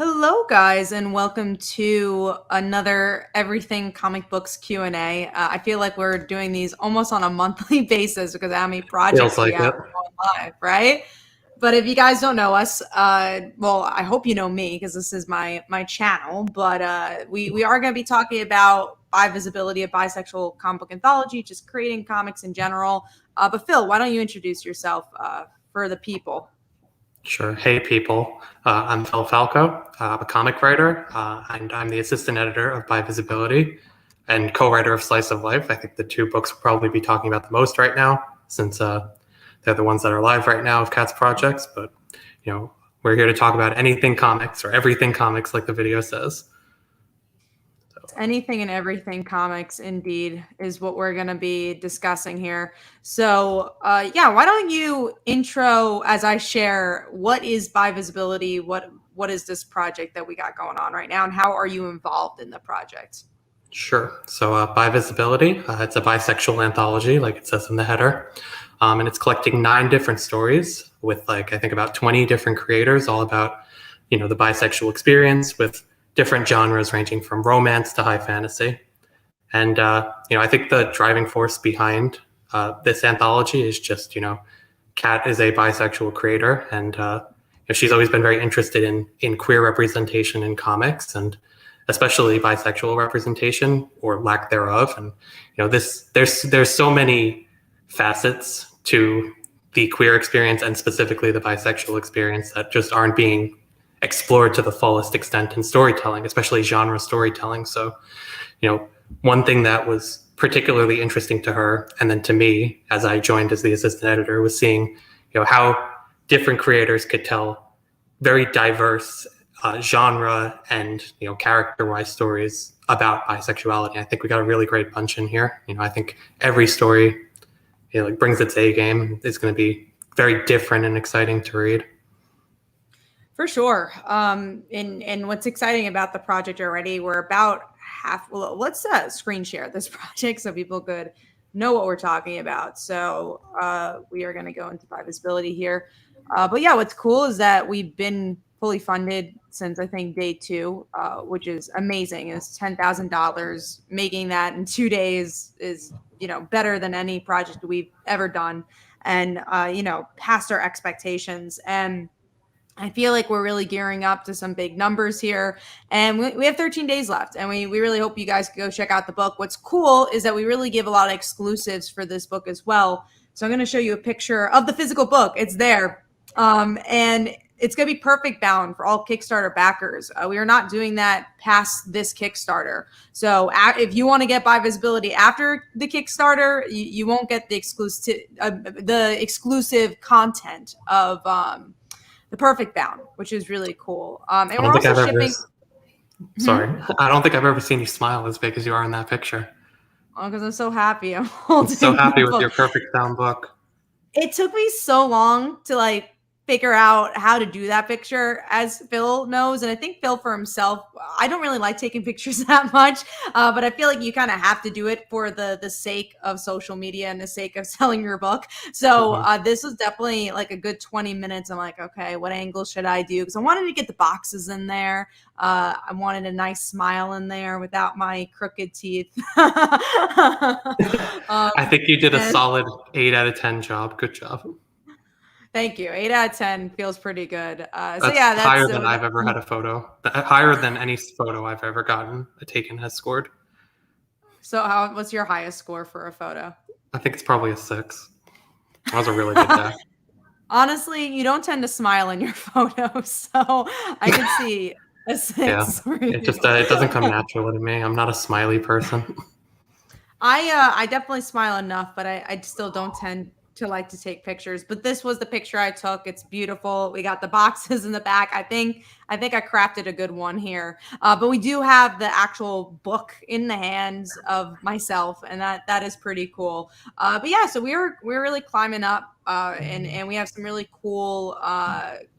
Hello, guys, and welcome to another Everything Comic Books Q&A. I feel like we're doing these almost on a monthly basis because of how many Feels projects we like have it. going live, right? But if you guys don't know us, well, I hope you know me because this is my channel. But we are going to be talking about bi visibility of bisexual comic book anthology, just creating comics in general. But Phil, why don't you introduce yourself for the people? Sure. Hey, people. I'm Phil Falco. I'm a comic writer, and I'm the assistant editor of Bi Visibility and co-writer of Slice of Life. I think the two books we'll probably be talking about the most right now, since they're the ones that are live right now of Cat's projects. But we're here to talk about anything comics or everything comics, like the video says. Anything and everything comics, indeed, is what we're going to be discussing here. So, yeah, why don't you intro as I share what is Bi Visibility? What is this project that we got going on right now, and how are you involved in the project? Sure. So, Bi Visibility, it's a bisexual anthology, like it says in the header. And it's collecting 9 different stories with, I think about 20 different creators, all about, the bisexual experience with different genres ranging from romance to high fantasy. And, I think the driving force behind this anthology is just, Kat is a bisexual creator, and she's always been very interested in queer representation in comics, and especially bisexual representation or lack thereof. And there's so many facets to the queer experience and specifically the bisexual experience that just aren't being explored to the fullest extent in storytelling, especially genre storytelling. So, one thing that was particularly interesting to her, and then to me, as I joined as the assistant editor, was seeing, how different creators could tell very diverse genre and character-wise stories about bisexuality. I think we got a really great bunch in here. I think every story brings its A game. It's going to be very different and exciting to read. For sure. And what's exciting about the project already, we're about half. Well, let's screen share this project so people could know what we're talking about. So we are going to go into Bi Visibility here. But yeah, what's cool is that we've been fully funded since I think day 2, which is amazing. It's $10,000. Making that in 2 days is better than any project we've ever done, and past our expectations. And I feel like we're really gearing up to some big numbers here. And we have 13 days left. And we really hope you guys can go check out the book. What's cool is that we really give a lot of exclusives for this book as well. So I'm going to show you a picture of the physical book. It's there. And it's going to be perfect bound for all Kickstarter backers. We are not doing that past this Kickstarter. So if you want to get Bi Visibility after the Kickstarter, you won't get the exclusive content of the perfect bound, which is really cool. And we're also shipping. Sorry, I don't think I've ever seen you smile as big as you are in that picture. Oh, because I'm so happy. I'm holding so happy with book. your perfect bound book. It took me so long to figure out how to do that picture, as Phil knows. And I think Phil for himself, I don't really like taking pictures that much, but I feel like you kind of have to do it for the sake of social media and the sake of selling your book. So this was definitely a good 20 minutes. I'm like, okay, what angle should I do? Because I wanted to get the boxes in there. I wanted a nice smile in there without my crooked teeth. I think you did a solid 8 out of 10 job. Good job. Thank you. 8 out of 10 feels pretty good. That's higher than I've ever had a photo. Higher than any photo I've ever gotten taken has scored. So what's your highest score for a photo? I think it's probably a 6. That was a really good day. Honestly, you don't tend to smile in your photos, so I could see a 6. Yeah, it doesn't come natural to me. I'm not a smiley person. I definitely smile enough, but I still don't tend to like to take pictures. But this was the picture I took. It's beautiful. We got the boxes in the back. I think I crafted a good one here. But we do have the actual book in the hands of myself, and that is pretty cool. But yeah, so we're really climbing up, and we have some really cool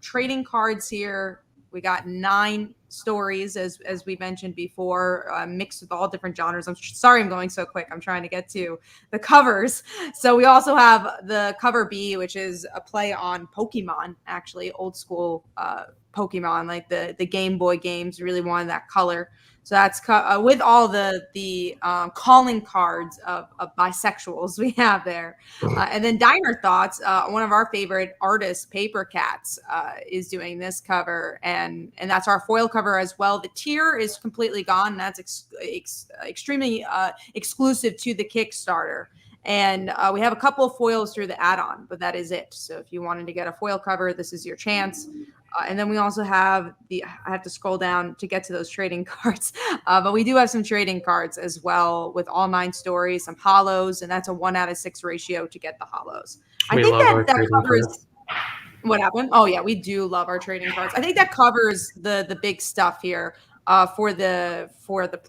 trading cards here. We got 9 stories, as we mentioned before, mixed with all different genres. I'm sorry I'm going so quick. I'm trying to get to the covers. So we also have the cover B, which is a play on Pokemon, actually old school Pokemon, like the Game Boy games. Really wanted that color. So that's with all the calling cards of bisexuals we have there. And then Diner Thoughts, one of our favorite artists, Paper Cats, is doing this cover. And that's our foil cover as well. The tier is completely gone. That's extremely exclusive to the Kickstarter. And we have a couple of foils through the add-on, but that is it. So if you wanted to get a foil cover, this is your chance. And then we also have I have to scroll down to get to those trading cards, but we do have some trading cards as well with all 9 stories, some hollows, and that's a 1/6 ratio to get the hollows. I think that covers what happened. Oh yeah, we do love our trading cards. I think that covers the big stuff here for the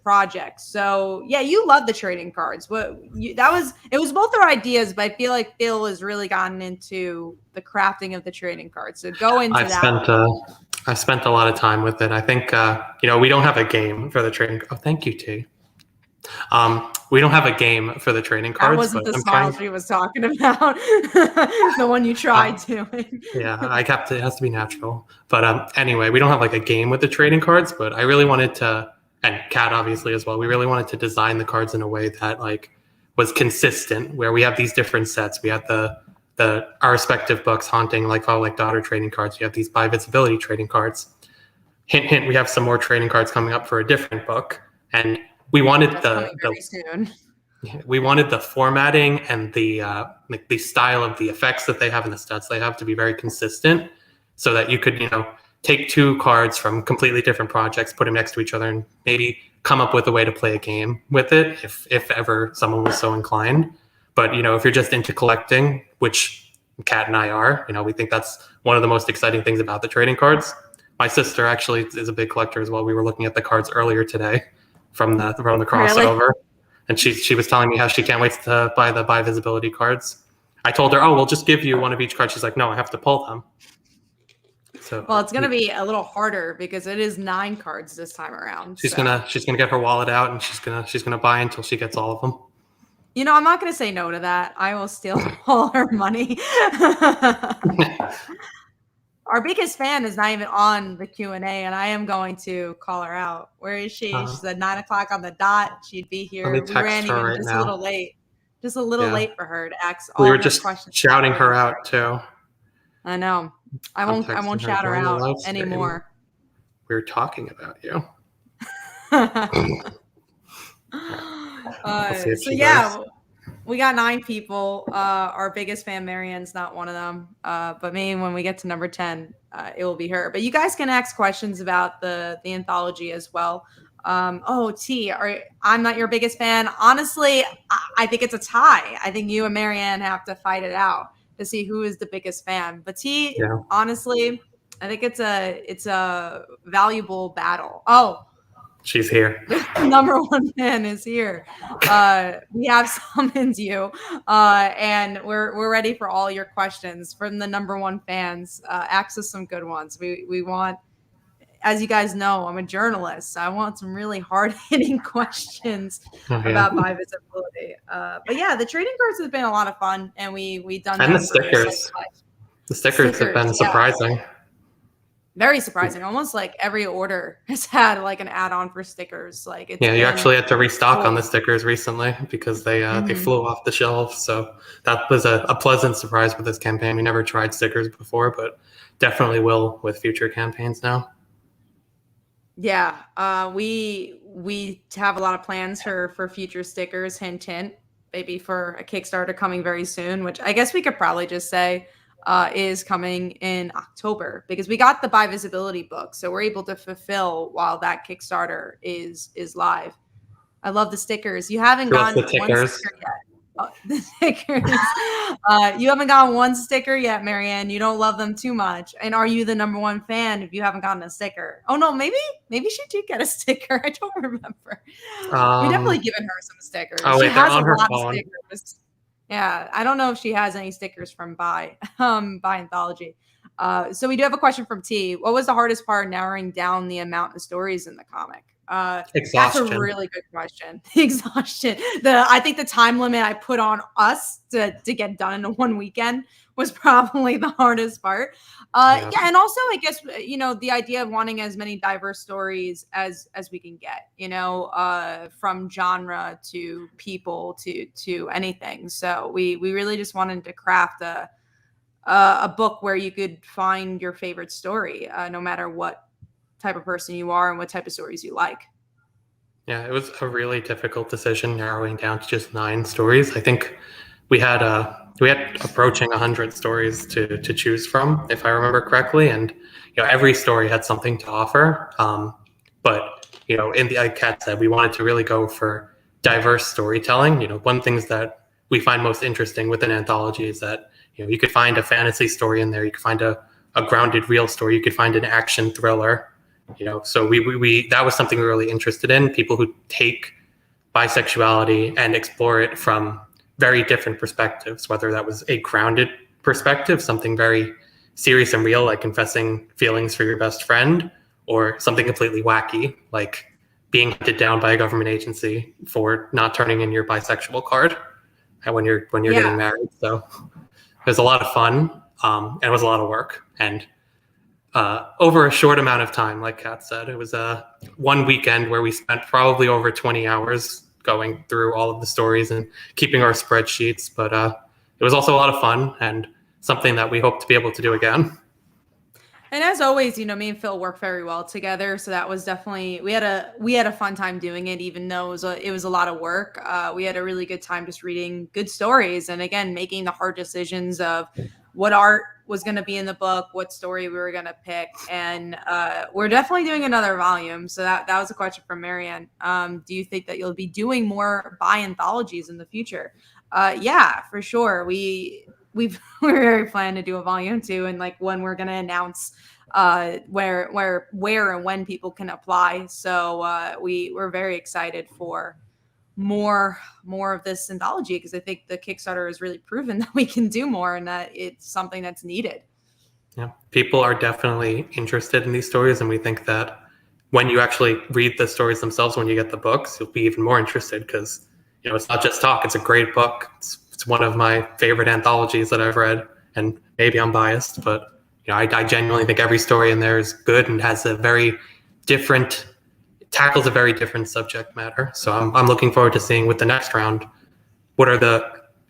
project. So yeah, you love the trading cards. It was both our ideas, but I feel like Phil has really gotten into the crafting of the trading cards. So go into I've spent a lot of time with it. I think we don't have a game for the trading. Oh, thank you, T. We don't have a game for the trading cards. That wasn't the smile she was talking about. The one you tried doing. Yeah, it has to be natural. But anyway, we don't have like a game with the trading cards, but I really wanted to, and Kat obviously as well, we really wanted to design the cards in a way that like was consistent, where we have these different sets. We have our respective books, Haunting, Like Father, Like Daughter trading cards. You have these Bi Visibility trading cards. Hint, hint, we have some more trading cards coming up for a different book. And we wanted we wanted the formatting and the style of the effects that they have and the stats they have to be very consistent, so that you could take 2 cards from completely different projects, put them next to each other, and maybe come up with a way to play a game with it if ever someone was so inclined. But if you're just into collecting, which Kat and I are, we think that's one of the most exciting things about the trading cards. My sister actually is a big collector as well. We were looking at the cards earlier today from the crossover. Really? And she was telling me how she can't wait to buy the Bi Visibility cards. I told her, we'll just give you one of each card. She's like, no, I have to pull them. So well, it's going to be a little harder because it is 9 cards this time around. She's gonna get her wallet out and she's gonna buy until she gets all of them. I'm not going to say no to that. I will steal all her money. Our biggest fan is not even on the Q&A, and I am going to call her out. Where is she? She's at 9:00 on the dot. She'd be here. We ran even right just now. A little late. Just a little late for her to ask all her questions. We were just shouting her out too. I know. I won't shout her out anymore. We were talking about you. So yeah, we got 9 people. Our biggest fan, Marianne's not one of them. But maybe when we get to number 10, it will be her. But you guys can ask questions about the anthology as well. T, I'm not your biggest fan. Honestly, I think it's a tie. I think you and Marianne have to fight it out to see who is the biggest fan. But T, honestly, I think it's a valuable battle. Oh, she's here. The number 1 fan is here. We have summoned you, and we're ready for all your questions from the number 1 fans. Ask us some good ones. We want, as you guys know, I'm a journalist, so I want some really hard-hitting questions about Bi Visibility. But yeah, the trading cards has been a lot of fun, and we've done. And the stickers. The stickers have been surprising. Yeah. Very surprising. Almost like every order has had like an add-on for stickers. You actually had to restock on the stickers recently because they flew off the shelf. So that was a pleasant surprise with this campaign. We never tried stickers before, but definitely will with future campaigns now. Yeah, we have a lot of plans for future stickers. Hint, hint. Maybe for a Kickstarter coming very soon, which I guess we could probably just say is coming in October, because we got the Bi Visibility book, so we're able to fulfill while that Kickstarter is live. I love the stickers. You haven't gotten one sticker yet. The stickers. You haven't gotten one sticker yet, Marianne. You don't love them too much. And are you the number 1 fan if you haven't gotten a sticker? Oh no, maybe she did get a sticker. I don't remember. We definitely given her some stickers. Oh, wait, she has a lot of stickers. Yeah, I don't know if she has any stickers from Bi Anthology. So we do have a question from T. What was the hardest part narrowing down the amount of stories in the comic? That's a really good question. Exhaustion. I think the time limit I put on us to get done in one weekend was probably the hardest part. Yeah, and also I guess the idea of wanting as many diverse stories as we can get. From genre to people to anything. So we really just wanted to craft a book where you could find your favorite story, no matter what type of person you are and what type of stories you like. Yeah, it was a really difficult decision narrowing down to just 9 stories. I think we had approaching 100 stories to choose from, if I remember correctly, and every story had something to offer. But like Kat said, we wanted to really go for diverse storytelling. One things that we find most interesting with an anthology is that you could find a fantasy story in there, you could find a grounded real story, you could find an action thriller. So we that was something we were really interested in. People who take bisexuality and explore it from very different perspectives, whether that was a grounded perspective, something very serious and real, like confessing feelings for your best friend, or something completely wacky, like being hunted down by a government agency for not turning in your bisexual card when you're getting married. So it was a lot of fun, and it was a lot of work. And over a short amount of time, like Kat said, it was one weekend where we spent probably over 20 hours going through all of the stories and keeping our spreadsheets. But it was also a lot of fun and something that we hope to be able to do again. And as always, me and Phil work very well together. So that was definitely, we had a fun time doing it, even though it was a lot of work. We had a really good time just reading good stories. And again, making the hard decisions of what art was going to be in the book, what story we were going to pick. And we're definitely doing another volume. So that was a question from Marianne. Do you think that you'll be doing more Bi Anthologies in the future? Yeah, for sure. We're very planning to do a volume 2, and like when we're going to announce where and when people can apply. So we're very excited for more of this anthology, because I think the Kickstarter has really proven that we can do more and that it's something that's needed. Yeah, people are definitely interested in these stories, and we think that when you actually read the stories themselves, when you get the books, you'll be even more interested, because it's not just talk. It's a great book. It's one of my favorite anthologies that I've read, and maybe I'm biased, but I genuinely think every story in there is good and has tackles a very different subject matter. So I'm looking forward to seeing with the next round what are the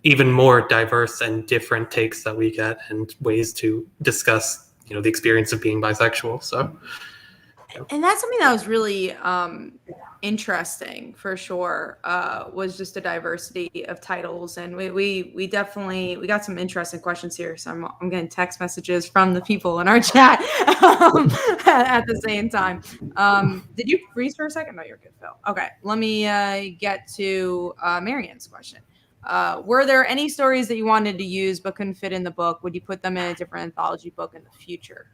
even more diverse and different takes that we get and ways to discuss the experience of being bisexual. So and that's something that was really interesting for sure, was just a diversity of titles. And we definitely got some interesting questions here. So I'm getting text messages from the people in our chat at the same time. Did you freeze for a second? No, you're good, Phil. Okay, let me get to Marianne's question. Were there any stories that you wanted to use but couldn't fit in the book? Would you put them in a different anthology book in the future?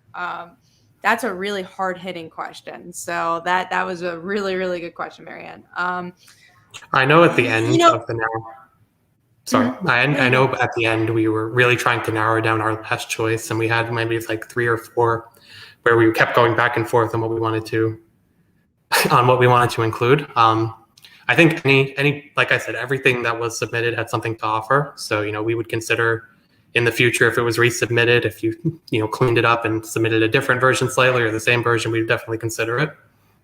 That's a really hard-hitting question. So that was a really, really good question, Marianne. I know at the end of the narrow. Sorry, I know at the end we were really trying to narrow down our last choice, and we had maybe like 3 or 4 where we kept going back and forth on what we wanted to include. I think any like I said, everything that was submitted had something to offer. So we would consider in the future, if it was resubmitted, if you cleaned it up and submitted a different version slightly or the same version, we'd definitely consider it.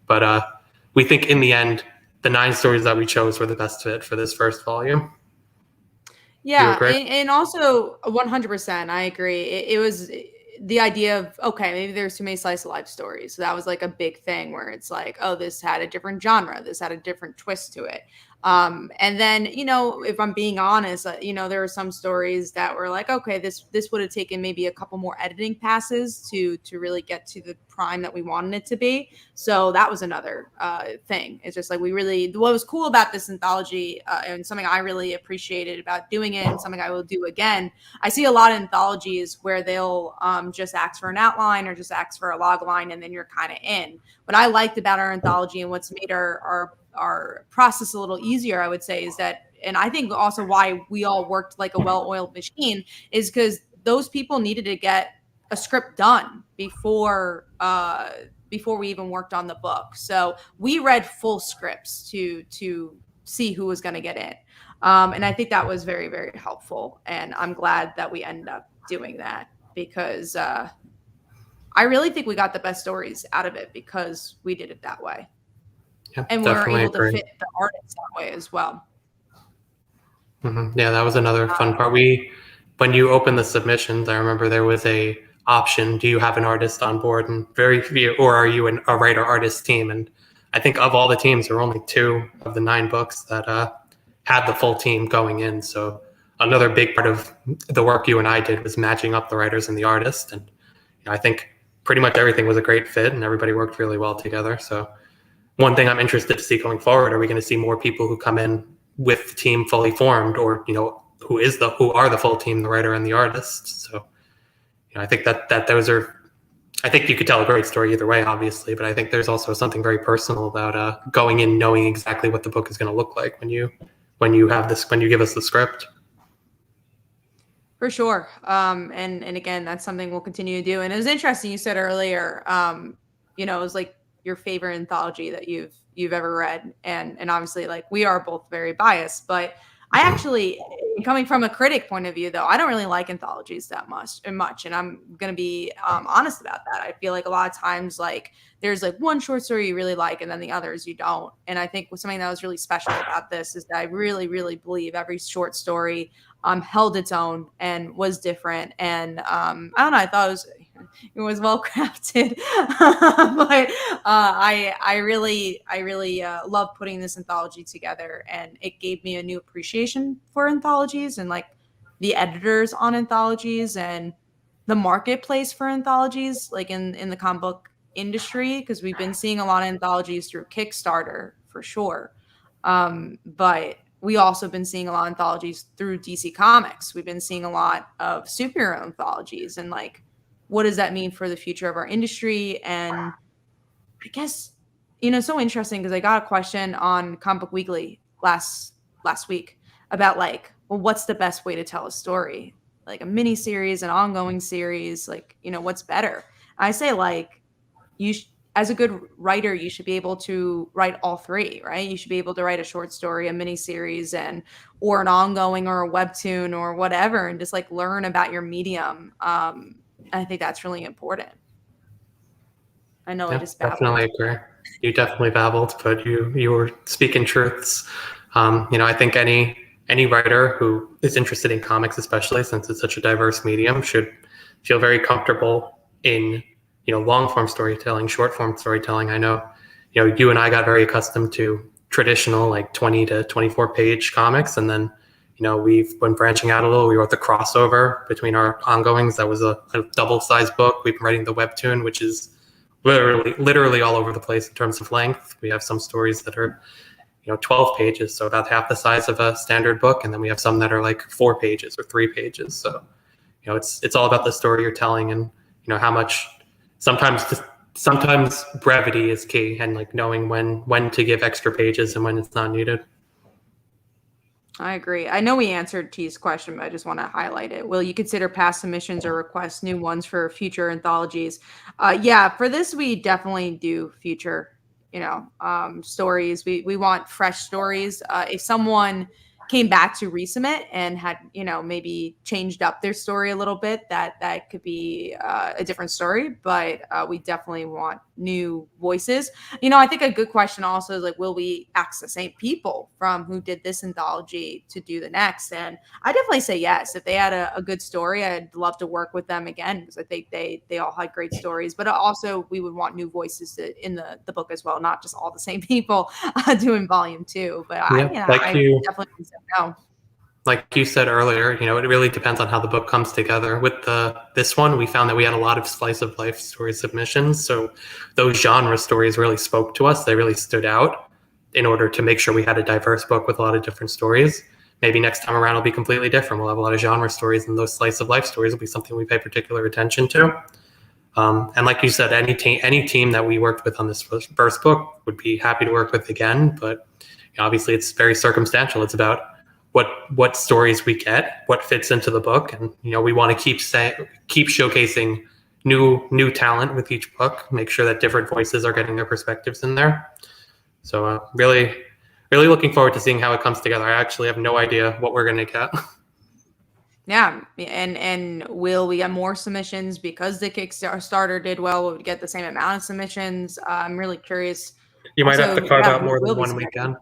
But we think in the end, the 9 stories that we chose were the best fit for this first volume. Yeah, and also 100%, I agree. It was the idea of, okay, maybe there's too many slice of life stories. So that was like a big thing where it's like, oh, this had a different genre, this had a different twist to it. And then, if I'm being honest, there were some stories that were like, okay, this would have taken maybe a couple more editing passes to really get to the prime that we wanted it to be. So that was another thing. It's just like what was cool about this anthology, and something I really appreciated about doing it, and something I will do again. I see a lot of anthologies where they'll just ask for an outline or just ask for a log line, and then you're kind of in. What I liked about our anthology and what's made our process a little easier, I would say, is that, and I think also why we all worked like a well-oiled machine, is because those people needed to get a script done before we even worked on the book. So we read full scripts to see who was going to get in. And I think that was very, very helpful. And I'm glad that we ended up doing that, because I really think we got the best stories out of it because we did it that way. Yeah, and we were able to fit the artists that way as well. Mm-hmm. Yeah, that was another fun part. When you open the submissions, I remember there was a option: do you have an artist on board? And very few, or are you a writer-artist team? And I think of all the teams, there were only 2 of the 9 books that had the full team going in. So another big part of the work you and I did was matching up the writers and the artist. And I think pretty much everything was a great fit, and everybody worked really well together. So one thing I'm interested to see going forward, are we going to see more people who come in with the team fully formed, or who are the full team, the writer and the artist? So I think that those are, I think you could tell a great story either way, obviously, but I think there's also something very personal about going in knowing exactly what the book is going to look like when you give us the script. For sure. And again, that's something we'll continue to do. And it was interesting, you said earlier, it was like your favorite anthology that you've ever read. And obviously, like, we are both very biased, but I actually, coming from a critic point of view, though, I don't really like anthologies that much. And I'm going to be honest about that. I feel like a lot of times, like, there's like one short story you really like and then the others you don't. And I think something that was really special about this is that I really, really believe every short story held its own and was different. And I don't know, I thought it was well crafted. But I really love putting this anthology together, and it gave me a new appreciation for anthologies and like the editors on anthologies and the marketplace for anthologies, like in the comic book industry, because we've been seeing a lot of anthologies through Kickstarter for sure. But we also been seeing a lot of anthologies through DC Comics. We've been seeing a lot of superhero anthologies, and like, what does that mean for the future of our industry? And I guess, so interesting, because I got a question on Comic Book Weekly last week about like, well, what's the best way to tell a story? Like a mini series, an ongoing series, like, what's better? I say, like, as a good writer, you should be able to write all 3, right? You should be able to write a short story, a mini series, or an ongoing, or a webtoon, or whatever, and just like learn about your medium. I think that's really important. I know I just babbled. Definitely agree. You definitely babbled, but you were speaking truths. I think any writer who is interested in comics, especially since it's such a diverse medium, should feel very comfortable in long form storytelling, short form storytelling. I know you and I got very accustomed to traditional, like 20 to 24 page comics, and then we've been branching out a little. We wrote the crossover between our ongoings. That was a double-sized book. We've been writing the webtoon, which is literally all over the place in terms of length. We have some stories that are 12 pages, so about half the size of a standard book, and then we have some that are like 4 pages or 3 pages. So it's all about the story you're telling, and how much. Sometimes brevity is key, and like knowing when to give extra pages and when it's not needed. I agree. I know we answered T's question, but I just want to highlight it. Will you consider past submissions or request new ones for future anthologies? Yeah, for this, we definitely do future, stories. We want fresh stories. If someone came back to resubmit and had, maybe changed up their story a little bit, that could be a different story, but we definitely want new voices. I think a good question also is like, will we ask the same people from who did this anthology to do the next? And I definitely say yes. If they had a good story, I'd love to work with them again, because I think they all had great stories, but also we would want new voices in the book as well, not just all the same people doing volume 2. But I definitely say no. Like you said earlier, it really depends on how the book comes together. With this one, we found that we had a lot of slice of life story submissions. So those genre stories really spoke to us. They really stood out in order to make sure we had a diverse book with a lot of different stories. Maybe next time around it'll be completely different. We'll have a lot of genre stories, and those slice of life stories will be something we pay particular attention to. And like you said, any team that we worked with on this first book would be happy to work with again. But obviously it's very circumstantial. It's about what stories we get, what fits into the book, and we want to keep showcasing new talent with each book, make sure that different voices are getting their perspectives in there. So really looking forward to seeing how it comes together. I actually have no idea what we're going to get. Yeah, and will we get more submissions because the Kickstarter did well? Will we get the same amount of submissions? I'm really curious. You might have to carve out more than one submitting. weekend.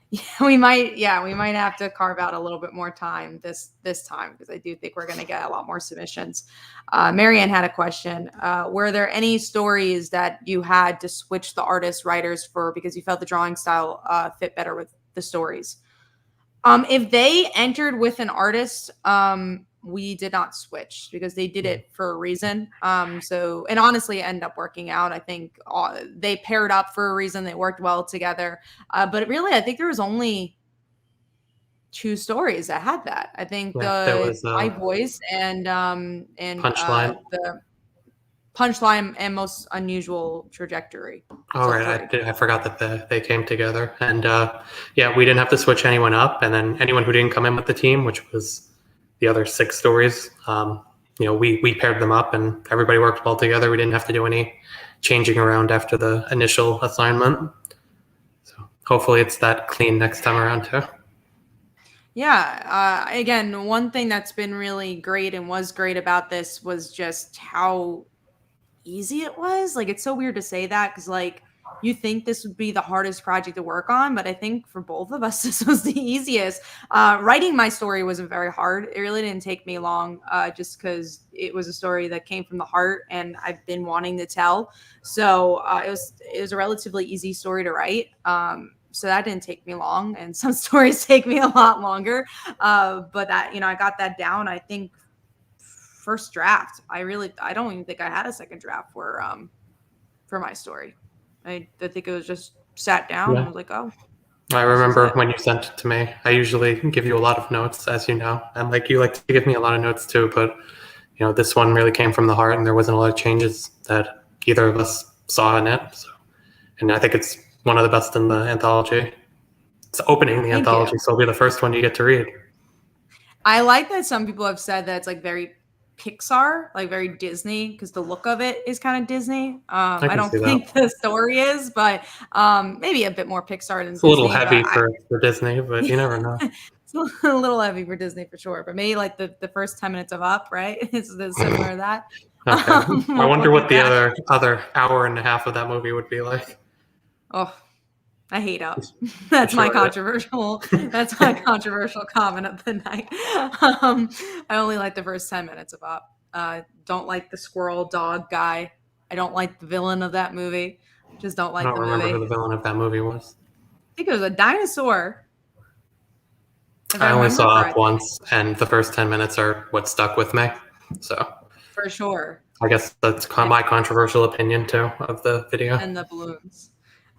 Yeah, we might have to carve out a little bit more time this time, because I do think we're going to get a lot more submissions. Marianne had a question. Were there any stories that you had to switch the writers for because you felt the drawing style fit better with the stories? If they entered with an artist, we did not switch because they did it for a reason. So, and honestly, it ended up working out. I think they paired up for a reason. They worked well together. But really, I think there was only 2 stories that had that. I think My Voice and Punchline. the Punchline and Most Unusual Trajectory. All right, I forgot that they came together, and we didn't have to switch anyone up, and then anyone who didn't come in with the team, which was the other 6 stories, we paired them up, and everybody worked well together. We didn't have to do any changing around after the initial assignment. So hopefully it's that clean next time around too. Yeah. Again, one thing that's been really great and was great about this was just how easy it was. Like, it's so weird to say that because, like, you think this would be the hardest project to work on, but I think for both of us, this was the easiest. Writing my story wasn't very hard. It really didn't take me long, just because it was a story that came from the heart and I've been wanting to tell. So it was a relatively easy story to write. So that didn't take me long, and some stories take me a lot longer. But that, I got that down. I think first draft, I don't even think I had a second draft for my story. I think it was just sat down and was like, oh. I remember when you sent it to me. I usually give you a lot of notes, as you know, and you like to give me a lot of notes too. But this one really came from the heart, and there wasn't a lot of changes that either of us saw in it. So, and I think it's one of the best in the anthology. It's opening the anthology, so it'll be the first one you get to read. I like that some people have said that it's like very Pixar, like very Disney, because the look of it is kind of Disney. I don't think the story is, but maybe a bit more Pixar than Disney. It's a little heavy for Disney, but you never know. It's a little heavy for Disney for sure, but maybe like the first 10 minutes of Up, right? It's similar to that. Okay. I wonder what the other hour and a half of that movie would be like. Oh, I hate Up. That's my controversial comment of the night. I only like the first 10 minutes of Up. Don't like the squirrel dog guy. I don't like the villain of that movie. Just don't like the movie. I don't remember who the villain of that movie was. I think it was a dinosaur. I only saw Up once, and the first 10 minutes are what stuck with me. So for sure. I guess that's my controversial opinion too of the video. And the balloons.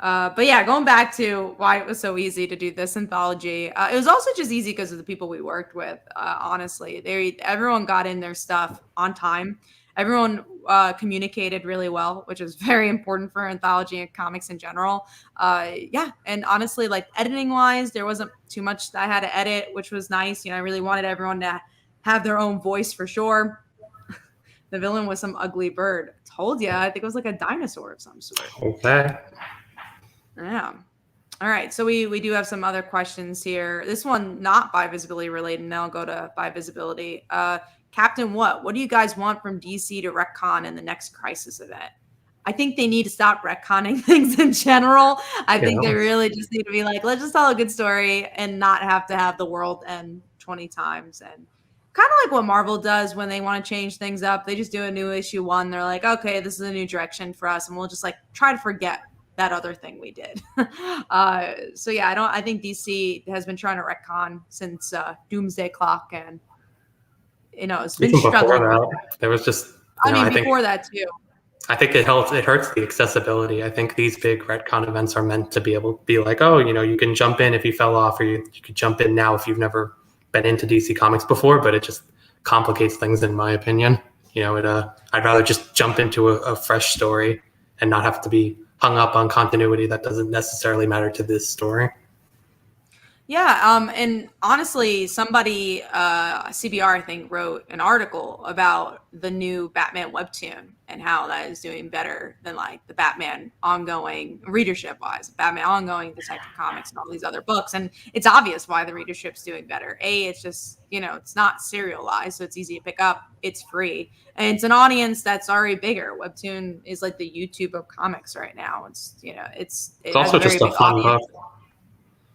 But yeah, going back to why it was so easy to do this anthology, it was also just easy because of the people we worked with. Honestly, everyone got in their stuff on time. Everyone communicated really well, which is very important for anthology and comics in general. And honestly, like editing wise, there wasn't too much that I had to edit, which was nice. I really wanted everyone to have their own voice for sure. The villain was some ugly bird. I told you, I think it was like a dinosaur of some sort. Okay. Yeah. All right. So we do have some other questions here. This one not Bi Visibility related. Now I'll go to Bi Visibility. Captain, what do you guys want from DC to retcon in the next Crisis event? I think they need to stop retconning things in general. I think they really just need to be like, let's just tell a good story and not have to have the world end 20 times. And kind of like what Marvel does when they want to change things up. They just do a new issue 1. They're like, okay, this is a new direction for us. And we'll just like try to forget that other thing we did. So yeah, I think DC has been trying to retcon since Doomsday Clock, and it's been struggling. There was just before that too. I think it hurts the accessibility. I think these big retcon events are meant to be able to be like, oh, you can jump in if you fell off, or you could jump in now if you've never been into DC Comics before, but it just complicates things in my opinion. I'd rather just jump into a fresh story and not have to be hung up on continuity that doesn't necessarily matter to this story. Yeah, and honestly, somebody, CBR, I think, wrote an article about the new Batman webtoon and how that is doing better than like the Batman ongoing readership wise, Batman ongoing Detective Comics and all these other books. And it's obvious why the readership's doing better. It's just, it's not serialized, so it's easy to pick up. It's free. And it's an audience that's already bigger. Webtoon is like the YouTube of comics right now. It It's has a also very just a big fun book. audience.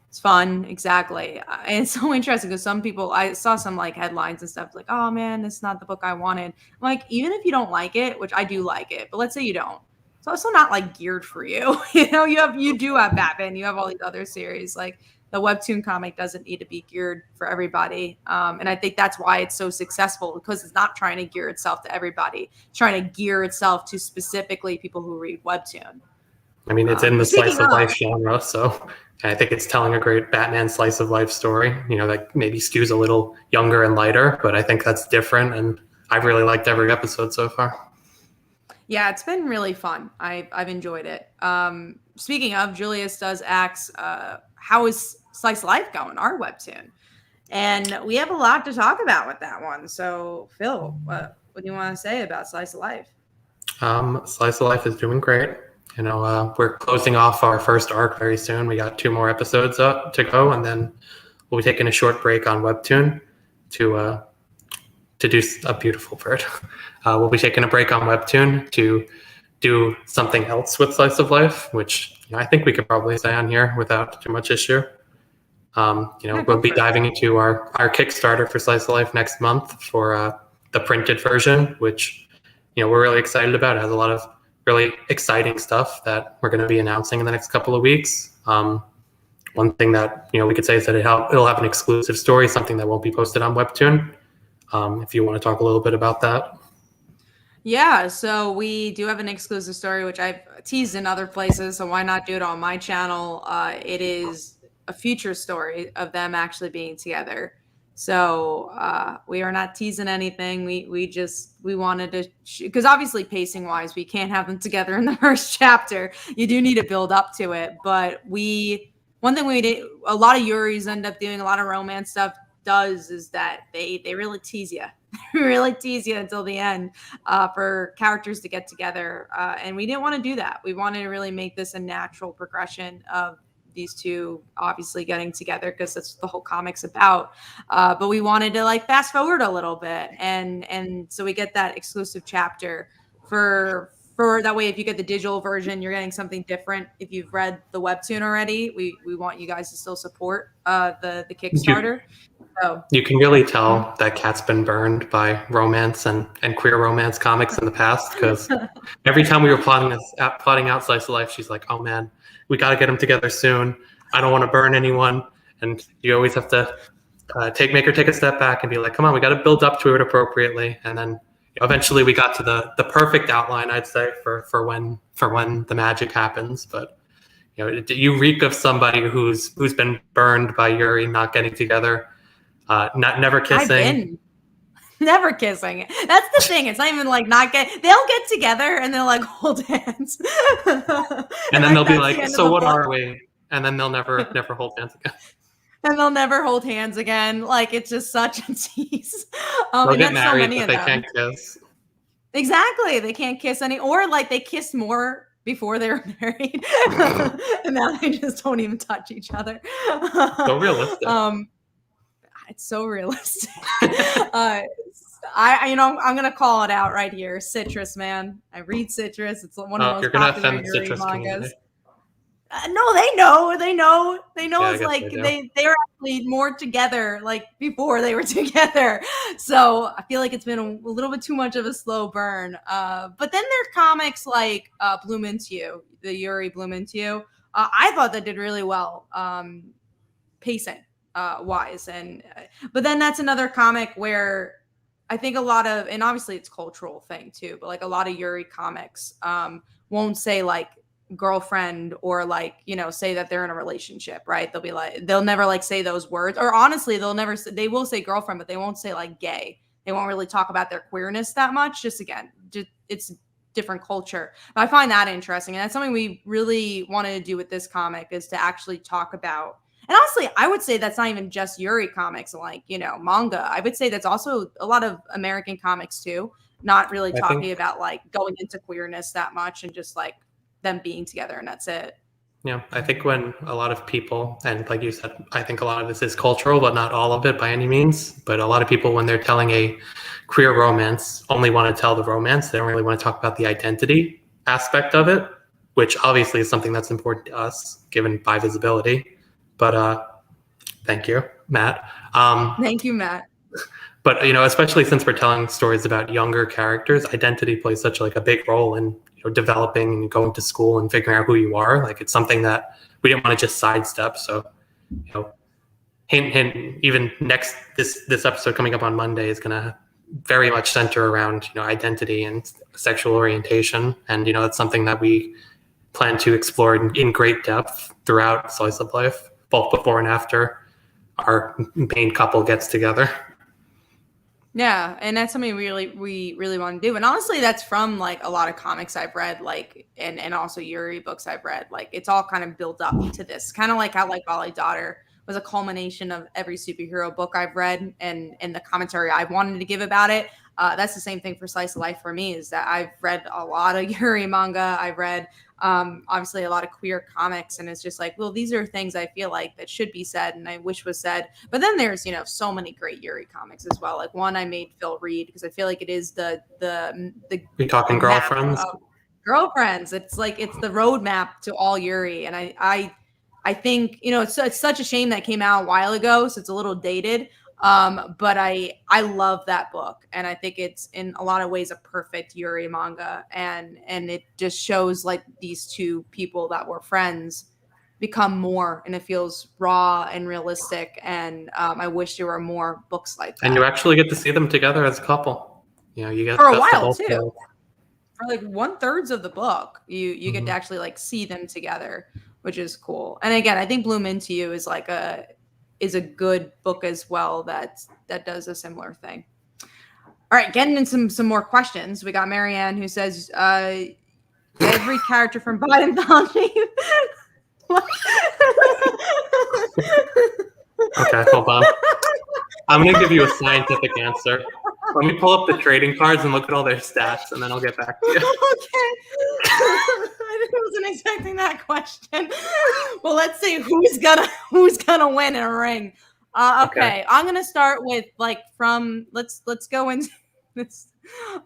It's fun, exactly. And it's so interesting because some people, I saw some like headlines and stuff like, "Oh man, this is not the book I wanted." I'm like, even if you don't like it, which I do like it, but let's say you don't, it's also not like geared for you. You do have Batman, you have all these other series. Like the webtoon comic doesn't need to be geared for everybody, and I think that's why it's so successful because it's not trying to gear itself to everybody. It's trying to gear itself to specifically people who read webtoon. I mean, it's in the Speaking slice of life of, genre, so I think it's telling a great Batman slice of life story. That maybe skews a little younger and lighter, but I think that's different, and I've really liked every episode so far. yeah, it's been really fun. I've enjoyed it. Speaking of, Julius does ask, how is Slice of Life going? Our webtoon, and we have a lot to talk about with that one. So, Phil, what do you want to say about Slice of Life? Slice of Life is doing great. We're closing off our first arc very soon. We got 2 more episodes up to go, and then we'll be taking a short break on Webtoon to do a beautiful bird. We'll be taking a break on Webtoon to do something else with Slice of Life, which I think we could probably say on here without too much issue. We'll be diving into our Kickstarter for Slice of Life next month for the printed version, which we're really excited about. It has a lot of really exciting stuff that we're going to be announcing in the next couple of weeks. One thing that we could say is that it'll have an exclusive story, something that won't be posted on Webtoon. If you want to talk a little bit about that. Yeah, so we do have an exclusive story, which I've teased in other places, so why not do it on my channel? It is a future story of them actually being together. So we are not teasing anything. We wanted to, because obviously pacing wise, we can't have them together in the first chapter. You do need to build up to it. But one thing we did, a lot of Yuris end up doing, a lot of romance stuff does is that they really tease you. Really tease you until the end for characters to get together. And we didn't want to do that. We wanted to really make this a natural progression of these two obviously getting together because that's what the whole comic's about. But we wanted to like fast forward a little bit. And so we get that exclusive chapter for that way. If you get the digital version, you're getting something different. If you've read the webtoon already, we want you guys to still support the Kickstarter. You can really tell that Kat's been burned by romance and queer romance comics in the past, because every time we were plotting out Slice of Life, she's like, "Oh man, we got to get them together soon. I don't want to burn anyone." And you always have to make her take a step back and be like, "Come on, we got to build up to it appropriately." And then eventually we got to the perfect outline, I'd say, for when the magic happens. But you reek of somebody who's been burned by Yuri not getting together. Never kissing. Never kissing. That's the thing. It's not even like not get. They'll get together and they'll like hold hands, and then they'll be like, "So what are we?" And then they'll never hold hands again. And they'll never hold hands again. Like it's just such a tease. They'll get married, but they can't kiss. Exactly. They can't kiss or like they kissed more before they were married, and now they just don't even touch each other. So realistic. It's so realistic. I'm gonna call it out right here. Citrus, man. I read Citrus. It's one of the most popular Citrus mangas. No, they know. Yeah, it's like they're actually more together, like before they were together. So I feel like it's been a little bit too much of a slow burn. But then there are comics like Bloom Into You, the Yuri Bloom Into You. I thought that did really well, pacing wise, but then that's another comic where I think a lot of, and obviously it's cultural thing too, but like a lot of Yuri comics won't say like girlfriend or like say that they're in a relationship, right? They'll never like say those words, or honestly they will say girlfriend, but they won't say like gay. They won't really talk about their queerness that much. It's different culture. But I find that interesting, and that's something we really wanted to do with this comic, is to actually talk about. And honestly, I would say that's not even just Yuri comics, like, you know, manga. I would say that's also a lot of American comics too, not really talking about like going into queerness that much and just like them being together and that's it. Yeah, I think when a lot of people, and like you said, I think a lot of this is cultural, but not all of it by any means. But a lot of people, when they're telling a queer romance, only want to tell the romance. They don't really want to talk about the identity aspect of it, which obviously is something that's important to us, given bi visibility. But thank you, Matt. Thank you, Matt. But you know, especially since we're telling stories about younger characters, identity plays such like a big role in, you know, developing and going to school and figuring out who you are. Like, it's something that we didn't want to just sidestep. So, you know, hint, hint. Even this episode coming up on Monday is going to very much center around, you know, identity and sexual orientation, and you know, it's something that we plan to explore in great depth throughout Slice of Life, both before and after our main couple gets together. Yeah, and that's something we really want to do. And honestly, that's from like a lot of comics I've read, like and also Yuri books I've read. Like, it's all kind of built up to this. Kind of like how like Valley Daughter was a culmination of every superhero book I've read and the commentary I wanted to give about it. That's the same thing for Slice of Life for me, is that I've read a lot of Yuri manga. I've read obviously a lot of queer comics, and it's just like, well, these are things I feel like that should be said and I wish was said. But then there's, you know, so many great Yuri comics as well. Like one I made Phil read because I feel like it is the You're talking girlfriends. Girlfriends. It's like, it's the roadmap to all Yuri, and I think, you know, it's such a shame that came out a while ago, so it's a little dated. But I love that book, and I think it's in a lot of ways a perfect Yuri manga, and it just shows like these two people that were friends become more, and it feels raw and realistic, and I wish there were more books like that. And you actually get to see them together as a couple. You know, you get for a while too. For like 1/3 of the book, you get to actually like see them together, which is cool. And again, I think Bloom Into You is like a good book as well that does a similar thing. All right, getting into some more questions. We got Marianne who says every character from Bi Anthology. Okay, hold on. I'm going to give you a scientific answer. Let me pull up the trading cards and look at all their stats, and then I'll get back to you. Okay. I wasn't expecting that question. Well, let's see who's gonna win in a ring. Okay, I'm gonna start with like from let's go into this.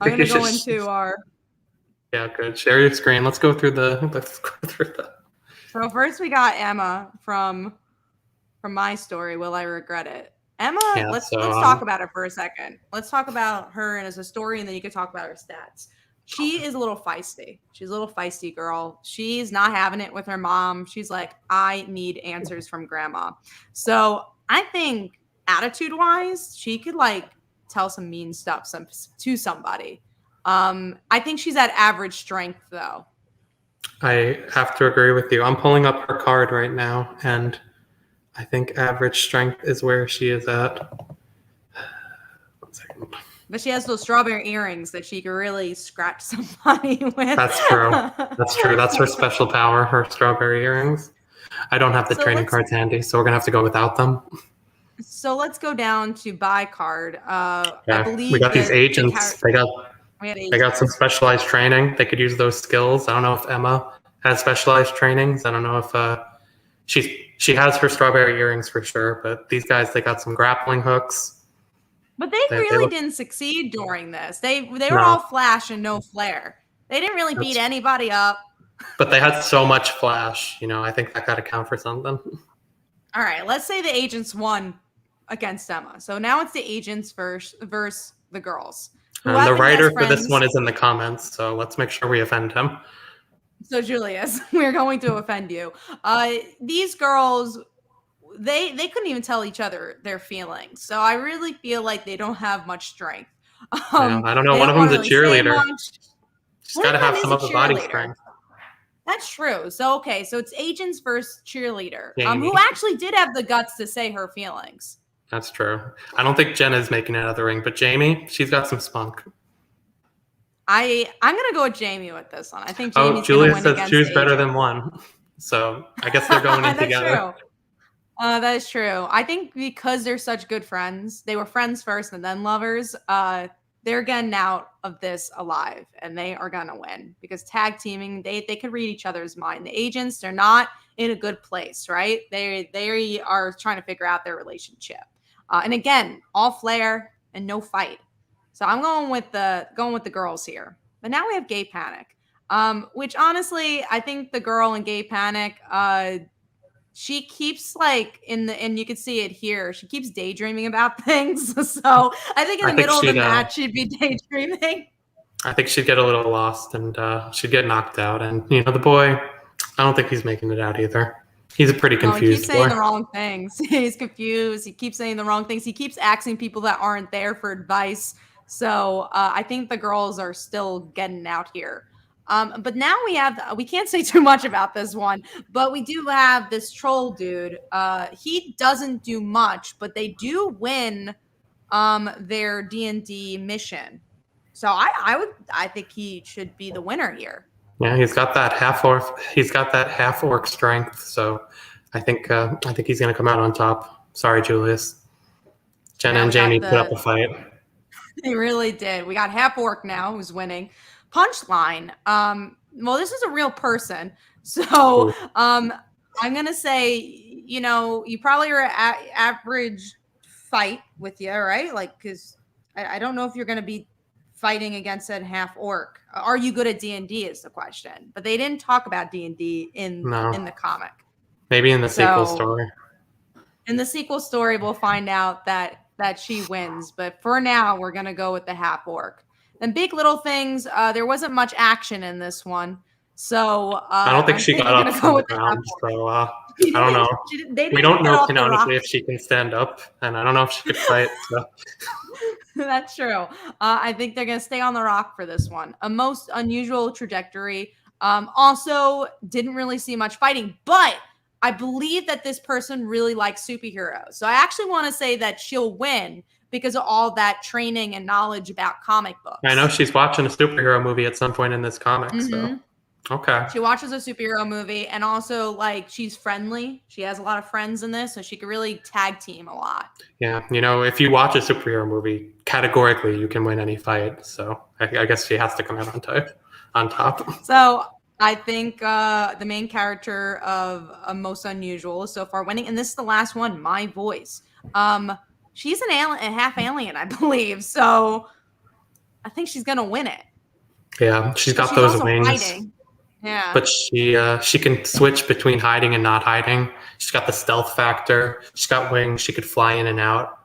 I'm gonna go into our. Yeah, good. Share your screen. Let's go through the. So first we got Emma from my story. Will I regret it? Emma, yeah, let's talk about her for a second. Let's talk about her and as a story, and then you can talk about her stats. She is a little feisty. She's a little feisty girl. She's not having it with her mom. She's like, I need answers from grandma. So I think attitude-wise, she could like tell some mean stuff to somebody. I think she's at average strength though. I have to agree with you. I'm pulling up her card right now, and I think average strength is where she is at. 1 second. But she has those strawberry earrings that she can really scratch somebody with. That's true. That's true. That's her special power, her strawberry earrings. I don't have the training cards handy, so we're going to have to go without them. So let's go down to buy card. I believe we got these agents. They got some specialized training. They could use those skills. I don't know if Emma has specialized trainings. I don't know if she has her strawberry earrings for sure, but these guys, they got some grappling hooks. But they really didn't succeed during this. They were all flash and no flare. They didn't really beat anybody up. But they had so much flash. You know, I think that got to count for something. All right, let's say the agents won against Emma. So now it's the agents versus the girls. And the writer for this one is in the comments, so let's make sure we offend him. So Julius, we're going to offend you. These girls, they couldn't even tell each other their feelings. So I really feel like they don't have much strength. I don't know. One of them's a cheerleader. She's got to have some upper body strength. That's true. So, okay. So it's agents versus cheerleader, who actually did have the guts to say her feelings. That's true. I don't think Jenna's making it out of the ring, but Jamie, she's got some spunk. I'm going to go with Jamie with this one. I think Jamie's going to win against Julia says choose better than one. So I guess they're going in together. True. That is true. I think because they're such good friends, they were friends first and then lovers. They're getting out of this alive, and they are gonna win because tag teaming, they can read each other's mind. The agents, they're not in a good place, right? They are trying to figure out their relationship. And again, all flair and no fight. So I'm going with the girls here. But now we have Gay Panic, which honestly, I think the girl in Gay Panic, she keeps like and you can see it here. She keeps daydreaming about things. So I think in the middle of the match, she'd be daydreaming. I think she'd get a little lost and she'd get knocked out. And the boy, I don't think he's making it out either. He's a pretty confused he keeps saying boy. the wrong things. He's confused. He keeps saying the wrong things. He keeps asking people that aren't there for advice. So I think the girls are still getting out here. But now we can't say too much about this one, but we do have this troll dude. He doesn't do much, but they do win their D&D mission. So I think he should be the winner here. Yeah, he's got that half orc strength, so I think he's gonna come out on top. Sorry, Julius. Jenna and Jamie put up a fight. They really did. We got half orc now who's winning. Punchline. Well, this is a real person. So I'm gonna say, you probably are average fight with you, right? Like, because I don't know if you're gonna be fighting against a half orc. Are you good at D&D is the question. But they didn't talk about D&D in the comic. Maybe in the sequel story. In the sequel story, we'll find out that she wins. But for now, we're gonna go with the half orc. And Big Little Things, there wasn't much action in this one. So I don't think she got up from the ground. So I don't know. We don't know canonically if she can stand up, and I don't know if she could fight. So. That's true. I think they're going to stay on the rock for this one. A most unusual trajectory. Also, didn't really see much fighting, but I believe that this person really likes superheroes. So I actually want to say that she'll win because of all that training and knowledge about comic books. I know she's watching a superhero movie at some point in this comic. So. Okay. She watches a superhero movie, and also like she's friendly. She has a lot of friends in this, so she can really tag team a lot. Yeah, if you watch a superhero movie, categorically you can win any fight. So I guess she has to come out on top. So I think the main character of Most Unusual is so far winning, and this is the last one. My Voice. She's an alien, a half alien, I believe. So I think she's gonna win it. Yeah, she's got those wings. Hiding. Yeah. But she can switch between hiding and not hiding. She's got the stealth factor. She's got wings. She could fly in and out.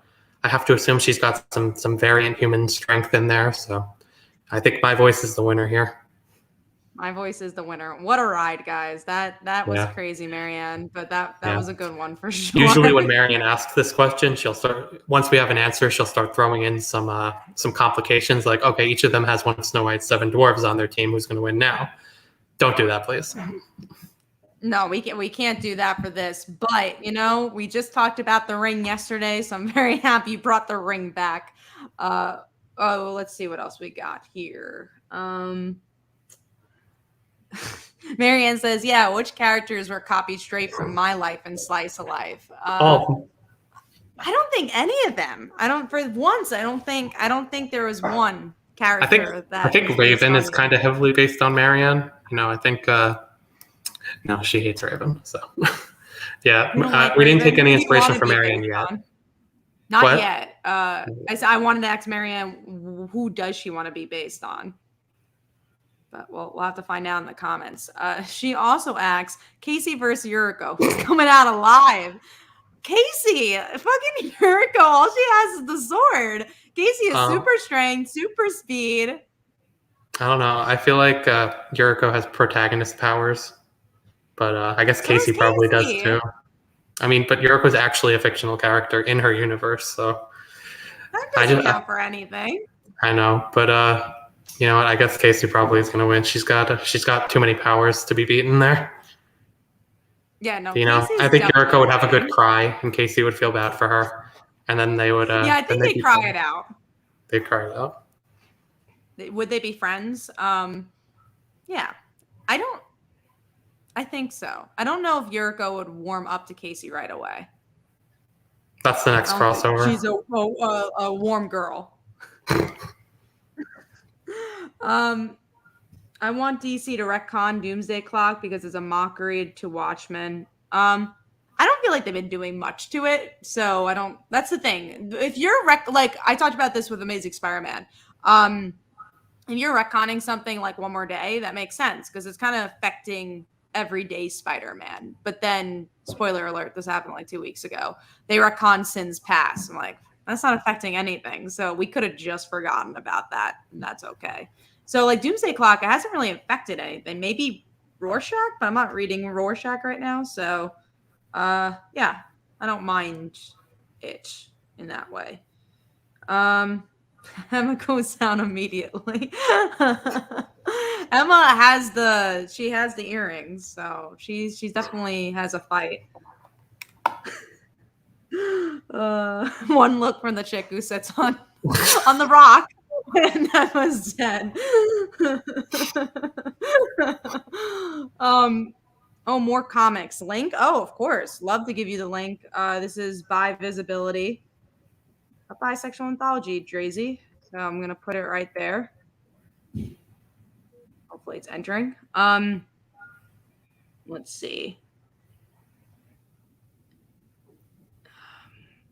I have to assume she's got some variant human strength in there. So I think My Voice is the winner here. My Voice is the winner. What a ride, guys. That was crazy, Marianne. But that was a good one for sure. Usually when Marianne asks this question, once we have an answer, she'll start throwing in some complications like, okay, each of them has one of Snow White's 7 dwarves on their team. Who's going to win now? Don't do that, please. No, we can't do that for this. But, we just talked about the ring yesterday, so I'm very happy you brought the ring back. Let's see what else we got here. Marianne says, yeah, which characters were copied straight from My Life and Slice of Life? I don't think any of them. I don't think there was one character I think Raven is kind of heavily based on Marianne. I think no, she hates Raven. So yeah, we didn't take any inspiration from Marianne yet. Not yet. I wanted to ask Marianne, who does she want to be based on? But we'll have to find out in the comments. She also asks, Casey versus Yuriko, who's coming out alive? Casey, fucking Yuriko, all she has is the sword. Casey is super strength, super speed. I don't know. I feel like Yuriko has protagonist powers, but I guess Casey probably does too. I mean, but Yuriko's actually a fictional character in her universe, so that doesn't count for anything. I know, but you know what? I guess Casey probably is going to win. She's got too many powers to be beaten there. Yeah, no. I think Yuriko would have a good cry, and Casey would feel bad for her, and then they would. I think they'd cry it out. They'd cry it out. Would they be friends? Yeah, I think so. I don't know if Yuriko would warm up to Casey right away. That's the next crossover. She's a warm girl. I want DC to retcon Doomsday Clock because it's a mockery to Watchmen. I don't feel like they've been doing much to it, so I don't. That's the thing. If you're like I talked about this with Amazing Spider-Man. If you're retconning something like One More Day, that makes sense because it's kind of affecting everyday Spider-Man. But then, spoiler alert, this happened like 2 weeks ago. They retcon Sins Past. I'm like, that's not affecting anything. So we could have just forgotten about that, and that's okay. So like Doomsday Clock, it hasn't really affected anything. Maybe Rorschach, but I'm not reading Rorschach right now. So yeah, I don't mind it in that way. Emma goes down immediately. Emma has the earrings, so she's definitely has a fight. One look from the chick who sits on the rock and Emma's dead. Oh, more comics. Link? Oh, of course. Love to give you the link. This is Bi Visibility, a bisexual anthology, Drazy. So I'm gonna put it right there. Hopefully it's entering. Let's see.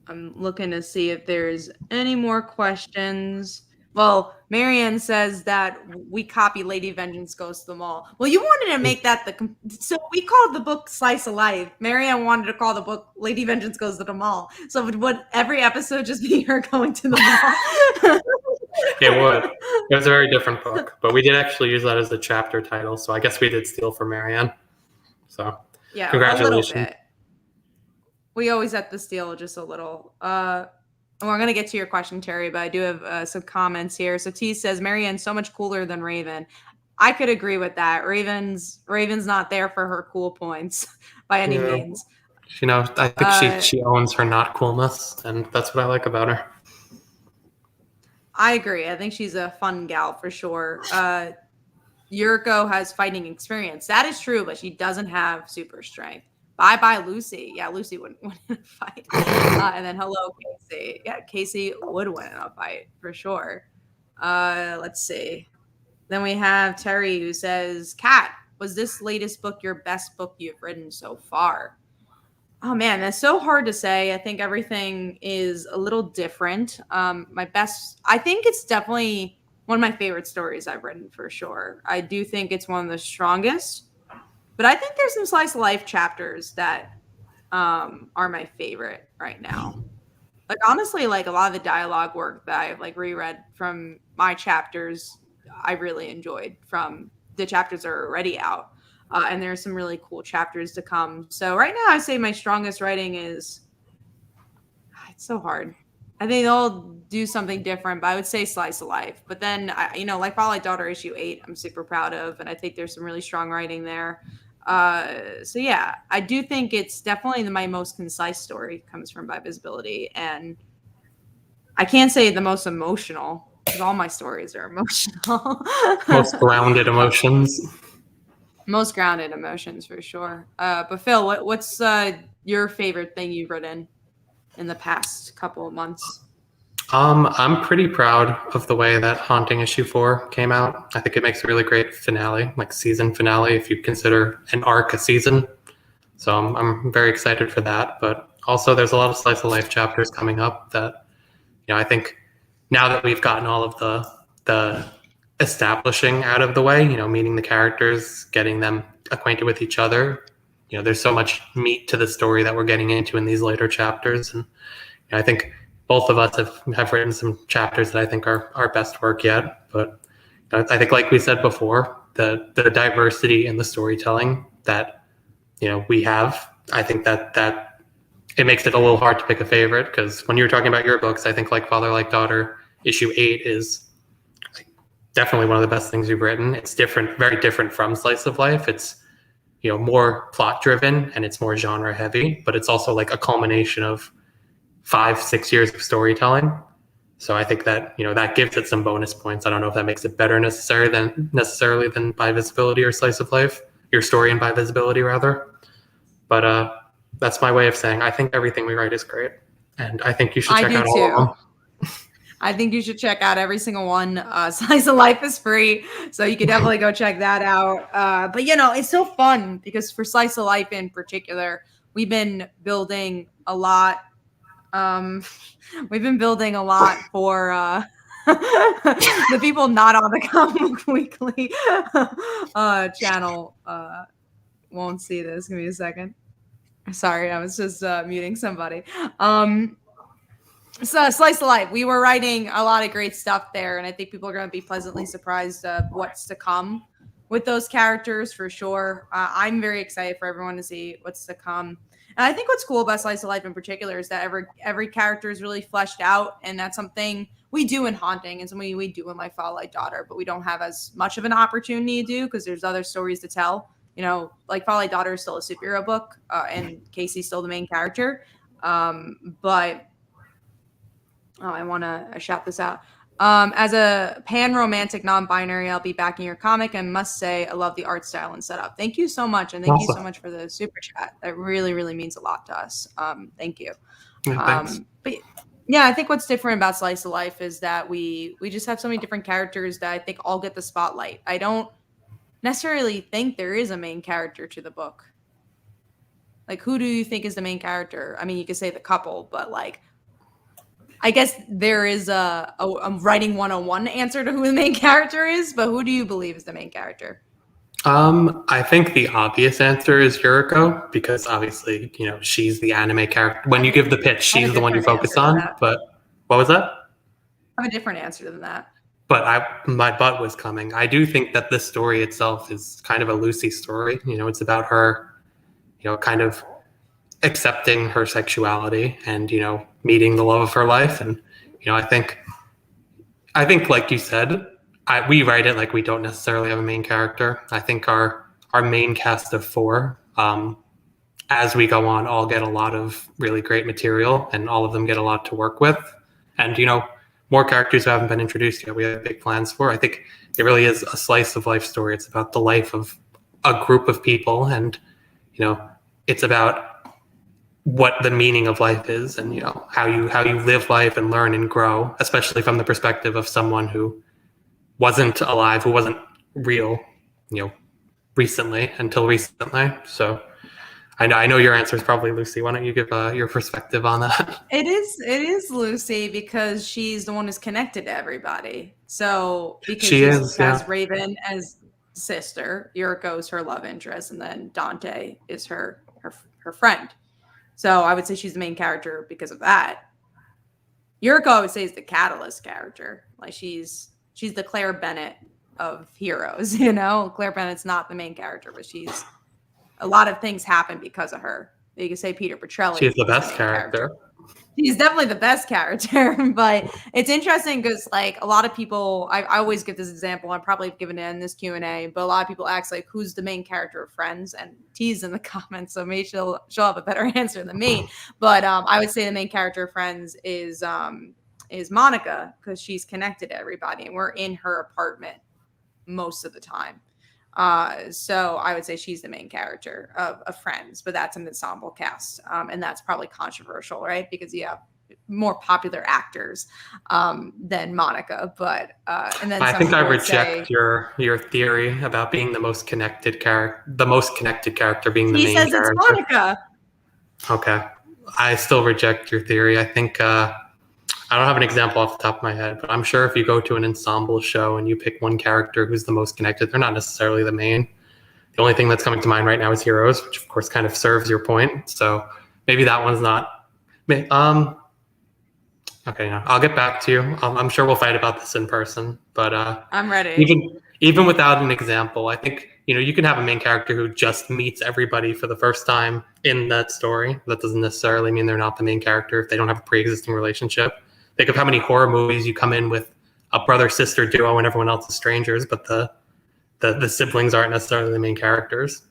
I'm looking to see if there's any more questions. Well, Marianne says that we copy Lady Vengeance Goes to the Mall. Well, you wanted to make that so we called the book Slice of Life. Marianne wanted to call the book Lady Vengeance Goes to the Mall. So would every episode just be her going to the mall? It would. It was a very different book, but we did actually use that as the chapter title. So I guess we did steal from Marianne. So yeah, congratulations. A little bit. We always have to steal just a little. We're going to get to your question, Terry, but I do have some comments here. So T says, Marianne's so much cooler than Raven. I could agree with that. Raven's not there for her cool points by any means. You know, I think she owns her not coolness, and that's what I like about her. I agree. I think she's a fun gal for sure. Yuriko has fighting experience. That is true, but she doesn't have super strength. Bye, Lucy. Yeah, Lucy wouldn't win in a fight. And then hello, Casey. Yeah, Casey would win in a fight for sure. Let's see. Then we have Terry who says, Kat, was this latest book your best book you've written so far? Oh, man, that's so hard to say. I think everything is a little different. I think it's definitely one of my favorite stories I've written for sure. I do think it's one of the strongest. But I think there's some slice of life chapters that are my favorite right now. Like honestly, like a lot of the dialogue work that I've like reread from my chapters, I really enjoyed from the chapters that are already out. And there's some really cool chapters to come. So right now I say my strongest writing is, it's so hard. I think they all do something different, but I would say slice of life. But then, like Fallout Daughter issue 8, I'm super proud of. And I think there's some really strong writing there. So yeah, I do think it's definitely my most concise story comes from Bi Visibility, and I can't say the most emotional because all my stories are emotional. Most grounded emotions. Most grounded emotions for sure. But Phil, what's your favorite thing you've written in the past couple of months? I'm pretty proud of the way that Haunting issue 4 came out. I think it makes a really great finale, like season finale, if you consider an arc a season. So I'm very excited for that. But also there's a lot of slice of life chapters coming up that, I think now that we've gotten all of the establishing out of the way, meeting the characters, getting them acquainted with each other, there's so much meat to the story that we're getting into in these later chapters. And I think both of us have written some chapters that I think are our best work yet. But I think, like we said before, the diversity in the storytelling that we have, I think that it makes it a little hard to pick a favorite, because when you were talking about your books, I think Like Father, Like Daughter issue 8 is definitely one of the best things you've written. It's different, very different from Slice of Life. It's more plot driven and it's more genre heavy, but it's also like a culmination of 5-6 years of storytelling. So I think that that gives it some bonus points. I don't know if that makes it better necessarily than Bi Visibility or Slice of Life, your story in Bi Visibility rather. But that's my way of saying I think everything we write is great. and I think you should I check do out all of too. them. I think you should check out every single one. Slice of Life is free, so you can definitely go check that out. But it's so fun because for Slice of Life in particular, we've been building a lot. We've been building a lot for the people not on the Comic Weekly channel. Won't see this. Give me a second. Sorry, I was just muting somebody. So Slice of Life, we were writing a lot of great stuff there, and I think people are going to be pleasantly surprised of what's to come with those characters for sure. I'm very excited for everyone to see what's to come. And I think what's cool about Slice of Life in particular is that every character is really fleshed out, and that's something we do in Haunting and something we do in My Fall Like Daughter, but we don't have as much of an opportunity to do because there's other stories to tell. Like Fall Like Daughter is still a superhero book, and Casey's still the main character. But I want to shout this out. As a pan-romantic non-binary, I'll be backing your comic and must say I love the art style and setup. Thank you so much. And thank you so much for the super chat. That really, really means a lot to us. Thank you. Thanks. But yeah, I think what's different about Slice of Life is that we just have so many different characters that I think all get the spotlight. I don't necessarily think there is a main character to the book. Like, who do you think is the main character? I mean, you could say the couple, but like, I guess there is a writing 101 answer to who the main character is, but who do you believe is the main character? I think the obvious answer is Yuriko because obviously, she's the anime character. When you give the pitch, she's the one you focus on. But what was that? I have a different answer than that. But my butt was coming. I do think that this story itself is kind of a Lucy story. it's about her, kind of accepting her sexuality and meeting the love of her life. And I think like you said, we write it like we don't necessarily have a main character. I think our main cast of 4, as we go on, all get a lot of really great material, and all of them get a lot to work with. And more characters who haven't been introduced yet, we have big plans for. I think it really is a slice of life story. It's about the life of a group of people, and it's about what the meaning of life is, and how you live life and learn and grow, especially from the perspective of someone who wasn't alive, who wasn't real, until recently. So I know your answer is probably Lucy. Why don't you give your perspective on that? It is Lucy because she's the one who's connected to everybody. So because she has Raven as sister, Yuriko is her love interest, and then Dante is her friend. So I would say she's the main character because of that. Yuriko, I would say, is the catalyst character. Like she's the Claire Bennett of heroes, Claire Bennett's not the main character, but a lot of things happen because of her. You could say Peter Petrelli. She's the best character. She's definitely the best character, but it's interesting because like a lot of people, I always give this example. I'm probably given it in this Q&A, but a lot of people ask like, who's the main character of Friends? And T's in the comments, so maybe she'll have a better answer than me. But I would say the main character of Friends is Monica because she's connected to everybody, and we're in her apartment most of the time. So I would say she's the main character of Friends, but that's an ensemble cast. And that's probably controversial, right? Because you have more popular actors than Monica. But and then I think I reject your theory about being the most connected character. The most connected character being the main character. He says it's Monica. Okay, I still reject your theory. I think I don't have an example off the top of my head, but I'm sure if you go to an ensemble show and you pick one character who's the most connected, they're not necessarily the main. The only thing that's coming to mind right now is Heroes, which of course kind of serves your point. So maybe that one's not. Okay, I'll get back to you. I'm sure we'll fight about this in person, but I'm ready. Even without an example, I think you can have a main character who just meets everybody for the first time in that story. That doesn't necessarily mean they're not the main character if they don't have a pre-existing relationship. Think of how many horror movies you come in with a brother-sister duo and everyone else is strangers, but the siblings aren't necessarily the main characters.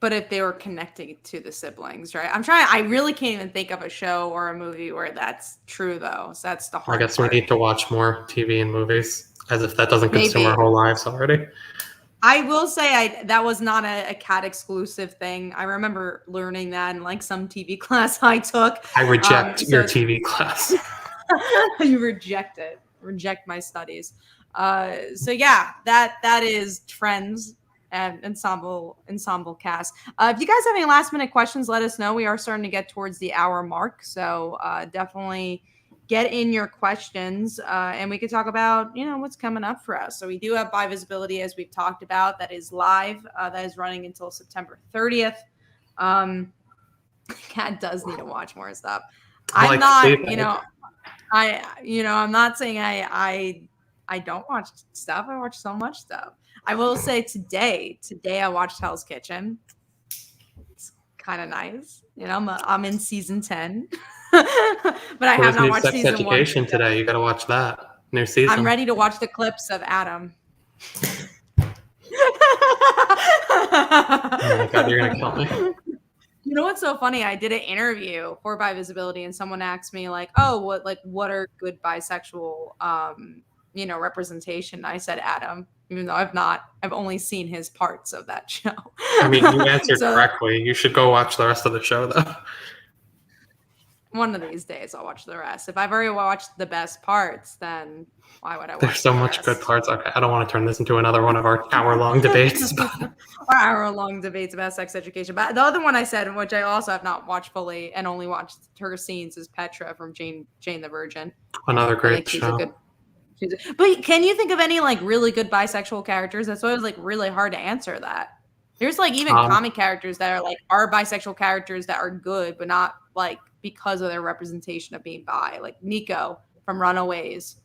But if they were connecting to the siblings, right? I really can't even think of a show or a movie where that's true, though. So that's the hard part. I guess we need to watch more TV and movies, as if that doesn't consume our whole lives already. I will say that was not a cat exclusive thing. I remember learning that in like some TV class I took. I reject your TV class. You reject it. Reject my studies. So yeah, that is Trends and ensemble cast. If you guys have any last minute questions, let us know. We are starting to get towards the hour mark, so definitely get in your questions, and we could talk about what's coming up for us. So we do have Bi Visibility, as we've talked about, that is live. That is running until September 30th. Cat does need to watch more stuff. I'm not, I'm not saying I don't watch stuff. I watch so much stuff. I will say today I watched Hell's Kitchen. It's kind of nice. I'm in season 10, but I have not watched season 1. Sex Education today. You got to watch that new season. I'm ready to watch the clips of Adam. Oh my God, you're gonna kill me. You know what's so funny? I did an interview for Bi Visibility, and someone asked me like, "Oh, what are good bisexual, representation?" I said Adam, even though I've only seen his parts of that show. I mean, you answered correctly. You should go watch the rest of the show, though. One of these days, I'll watch the rest. If I've already watched the best parts, then why would I watch There's so much good parts. Okay, I don't want to turn this into another one of our hour-long debates. Our hour-long debates about sex education. But the other one I said, which I also have not watched fully and only watched her scenes, is Petra from Jane the Virgin. Another great show. But can you think of any like really good bisexual characters? That's why it was like really hard to answer that. There's like even comic characters that are bisexual characters that are good, but not like because of their representation of being bi. Like Nico from Runaways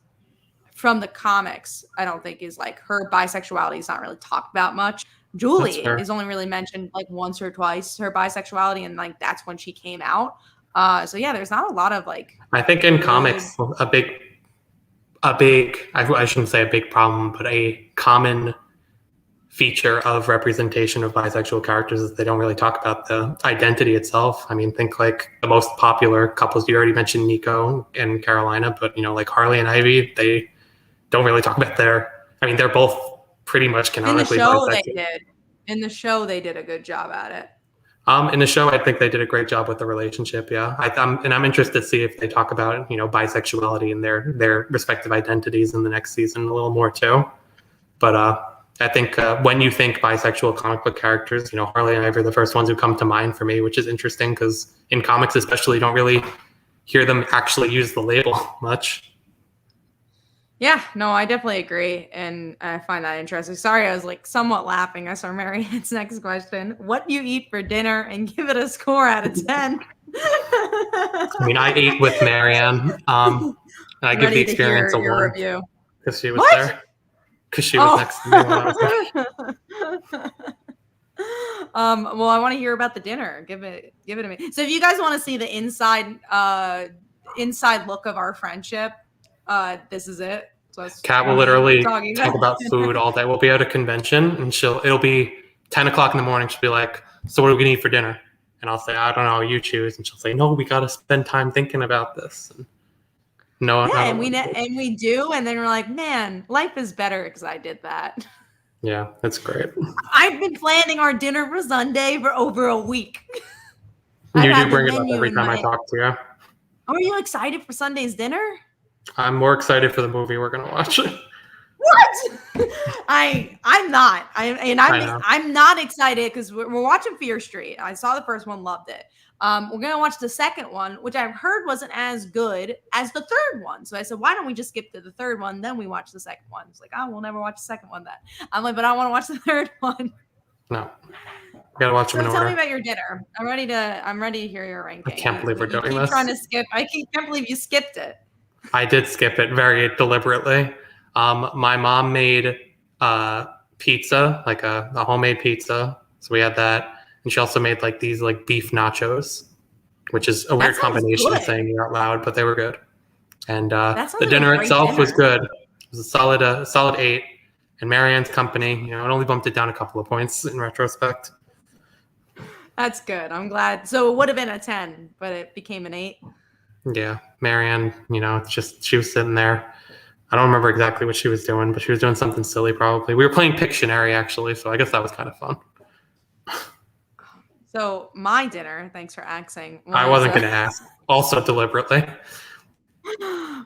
from the comics, I don't think is like, her bisexuality is not really talked about much. Julie is only really mentioned like once or twice, her bisexuality, and like that's when she came out. So yeah, there's not a lot of like. I think in comics, a big I shouldn't say a big problem, but a common feature of representation of bisexual characters is they don't really talk about the identity itself. I mean, think like the most popular couples. You already mentioned Nico and Carolina, but like Harley and Ivy, they don't really talk about they're both pretty much canonically bisexual. In the show, they did a good job at it. In the show, I think they did a great job with the relationship. Yeah, I'm interested to see if they talk about bisexuality and their respective identities in the next season a little more too. But I think when you think bisexual comic book characters, Harley and Ivy are the first ones who come to mind for me, which is interesting because in comics, especially, you don't really hear them actually use the label much. Yeah, no, I definitely agree, and I find that interesting. Sorry, I was like somewhat laughing. I saw Marianne's next question. What do you eat for dinner? And give it a score out of 10. I mean, I ate with Marianne. And I give the experience a 1 because she was there. Because she was next to me when I was there. Well, I want to hear about the dinner. Give it to me. So if you guys want to see the inside look of our friendship, this is it. So Kat will literally talk about food all day. We'll be at a convention and it'll be 10 o'clock in the morning. She'll be like, "So what are we gonna eat for dinner?" And I'll say, "I don't know, you choose." And she'll say, "No, we got to spend time thinking about this." And we do, and then we're like, "Man, life is better because I did that." Yeah, that's great. I've been planning our dinner for Sunday for over a week. You do bring it up every time I talk to you. Are you excited for Sunday's dinner? I'm more excited for the movie we're gonna watch. What? I'm not. I'm not excited because we're watching Fear Street. I saw the first one, loved it. We're gonna watch the second one, which I've heard wasn't as good as the third one. So I said, why don't we just skip to the third one, then we watch the second one? It's like, oh, we'll never watch the second one then. I'm like, but I want to watch the third one. No. You gotta watch them in order. Tell me about your dinner. I'm ready to hear your ranking. I can't believe we're doing this. Trying to skip. I can't believe you skipped it. I did skip it very deliberately. My mom made pizza, like a homemade pizza. So we had that. And she also made like these like beef nachos, which is a weird combination of saying it out loud, but they were good. And the dinner itself was good. It was a solid 8. And Marianne's company, it only bumped it down a couple of points in retrospect. That's good. I'm glad. So it would have been a 10, but it became an 8. Yeah, Marianne, she was sitting there I don't remember exactly what she was doing, but she was doing something silly probably. We were playing Pictionary actually, so I guess that was kind of fun. So my dinner, thanks for asking. I wasn't going to ask. Also deliberately.